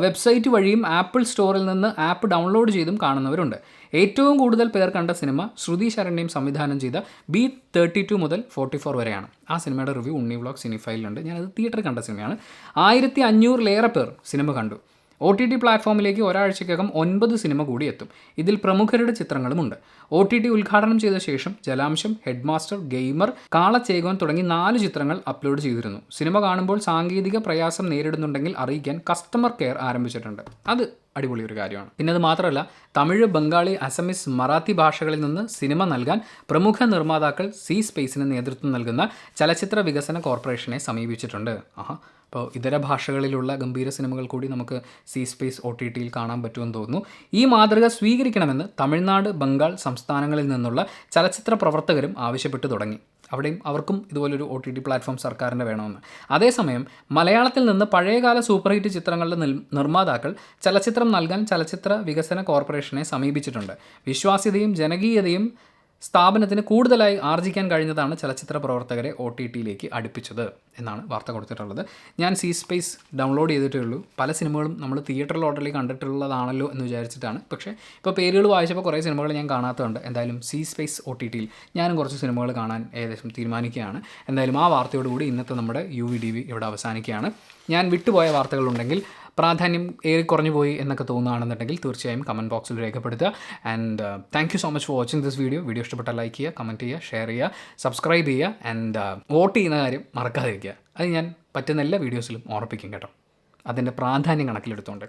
വെബ്സൈറ്റ് വഴിയും ആപ്പിൾ സ്റ്റോറിൽ നിന്ന് ആപ്പ് ഡൗൺലോഡ് ചെയ്തും കാണുന്നവരുണ്ട്. ഏറ്റവും കൂടുതൽ പേർ കണ്ട സിനിമ ശ്രുതി ശരണ്യം സംവിധാനം ചെയ്ത B32 മുതൽ 44 വരെയാണ്. ആ സിനിമയുടെ റിവ്യൂ ഉണ്ണി വ്ളോഗ് സിനിഫൈലിലുണ്ട്. ഞാനത് തിയേറ്ററിൽ കണ്ട സിനിമയാണ്. 1500-ലേറെ പേർ സിനിമ കണ്ടു. OTT പ്ലാറ്റ്ഫോമിലേക്ക് ഒരാഴ്ചയ്ക്കകം 9 സിനിമ കൂടി എത്തും. ഇതിൽ പ്രമുഖരുടെ ചിത്രങ്ങളുമുണ്ട്. OTT ഉദ്ഘാടനം ചെയ്ത ശേഷം ജലാംശം, ഹെഡ്മാസ്റ്റർ, ഗെയിമർ, കാളച്ചേകോൻ തുടങ്ങി 4 ചിത്രങ്ങൾ അപ്ലോഡ് ചെയ്തിരുന്നു. സിനിമ കാണുമ്പോൾ സാങ്കേതിക പ്രയാസം നേരിടുന്നുണ്ടെങ്കിൽ അറിയിക്കാൻ കസ്റ്റമർ കെയർ ആരംഭിച്ചിട്ടുണ്ട്. അത് അടിപൊളി ഒരു കാര്യമാണ്. പിന്നെ അത് മാത്രമല്ല, തമിഴ്, ബംഗാളി, അസമീസ്, മറാത്തി ഭാഷകളിൽ നിന്ന് സിനിമ നൽകാൻ പ്രമുഖ നിർമ്മാതാക്കൾ സി സ്പേസിന് നേതൃത്വം നൽകുന്ന ചലച്ചിത്ര വികസന കോർപ്പറേഷനെ സമീപിച്ചിട്ടുണ്ട്. അപ്പോൾ ഇതര ഭാഷകളിലുള്ള ഗംഭീര സിനിമകൾ കൂടി നമുക്ക് സി സ്പേസ് OTTയിൽ കാണാൻ പറ്റുമെന്ന് തോന്നുന്നു. ഈ മാതൃക സ്വീകരിക്കണമെന്ന് തമിഴ്നാട്, ബംഗാൾ സംസ്ഥാനങ്ങളിൽ നിന്നുള്ള ചലച്ചിത്ര പ്രവർത്തകരും ആവശ്യപ്പെട്ടു തുടങ്ങി. അവിടെയും അവർക്കും ഇതുപോലൊരു OTT പ്ലാറ്റ്ഫോം സർക്കാരിൻ്റെ വേണമെന്ന്. അതേസമയം മലയാളത്തിൽ നിന്ന് പഴയകാല സൂപ്പർ ഹിറ്റ് ചിത്രങ്ങളുടെ നിർമ്മാതാക്കൾ ചലച്ചിത്രം നൽകാൻ ചലച്ചിത്ര വികസന കോർപ്പറേഷനെ സമീപിച്ചിട്ടുണ്ട്. വിശ്വാസ്യതയും ജനകീയതയും സ്ഥാപനത്തിന് കൂടുതലായി ആർജിക്കാൻ കഴിഞ്ഞതാണ് ചലച്ചിത്ര പ്രവർത്തകരെ OTTയിലേക്ക് അടുപ്പിച്ചത് എന്നാണ് വാർത്ത കൊടുത്തിട്ടുള്ളത്. ഞാൻ സി സ്പേസ് ഡൗൺലോഡ് ചെയ്തിട്ടേ ഉള്ളൂ. പല സിനിമകളും നമ്മൾ തിയേറ്ററിൽ ഓൾറെഡി കണ്ടിട്ടുള്ളതാണല്ലോ എന്ന് വിചാരിച്ചിട്ടാണ്. പക്ഷേ ഇപ്പോൾ പേരുകൾ വായിച്ചപ്പോൾ കുറേ സിനിമകൾ ഞാൻ കാണാത്തതുണ്ട്. എന്തായാലും സി സ്പേസ് OTTയിൽ ഞാനും കുറച്ച് സിനിമകൾ കാണാൻ ഏകദേശം തീരുമാനിക്കുകയാണ്. എന്തായാലും ആ വാർത്തയോടുകൂടി ഇന്നത്തെ നമ്മുടെ UVDV ഇവിടെ അവസാനിക്കുകയാണ്. ഞാൻ വിട്ടുപോയ വാർത്തകളുണ്ടെങ്കിൽ, പ്രാധാന്യം ഏറെ കുറഞ്ഞു പോയി എന്നൊക്കെ തോന്നുകയാണെന്നുണ്ടെങ്കിൽ തീർച്ചയായും കമൻറ്റ് ബോക്സിൽ രേഖപ്പെടുത്തുക. And thank you so much for watching this video. Video ഇഷ്ടപ്പെട്ടാൽ ലൈക്ക് ചെയ്യുക, കമൻറ്റ് ചെയ്യുക, ഷെയർ ചെയ്യുക, സബ്സ്ക്രൈബ് ചെയ്യുക. ആൻഡ് വോട്ട് ചെയ്യുന്ന കാര്യം മറക്കാതിരിക്കുക. അത് ഞാൻ പറ്റുന്ന എല്ലാ വീഡിയോസിലും ഓർപ്പിക്കും കേട്ടോ, അതിൻ്റെ പ്രാധാന്യം കണക്കിലെടുത്തുകൊണ്ട്.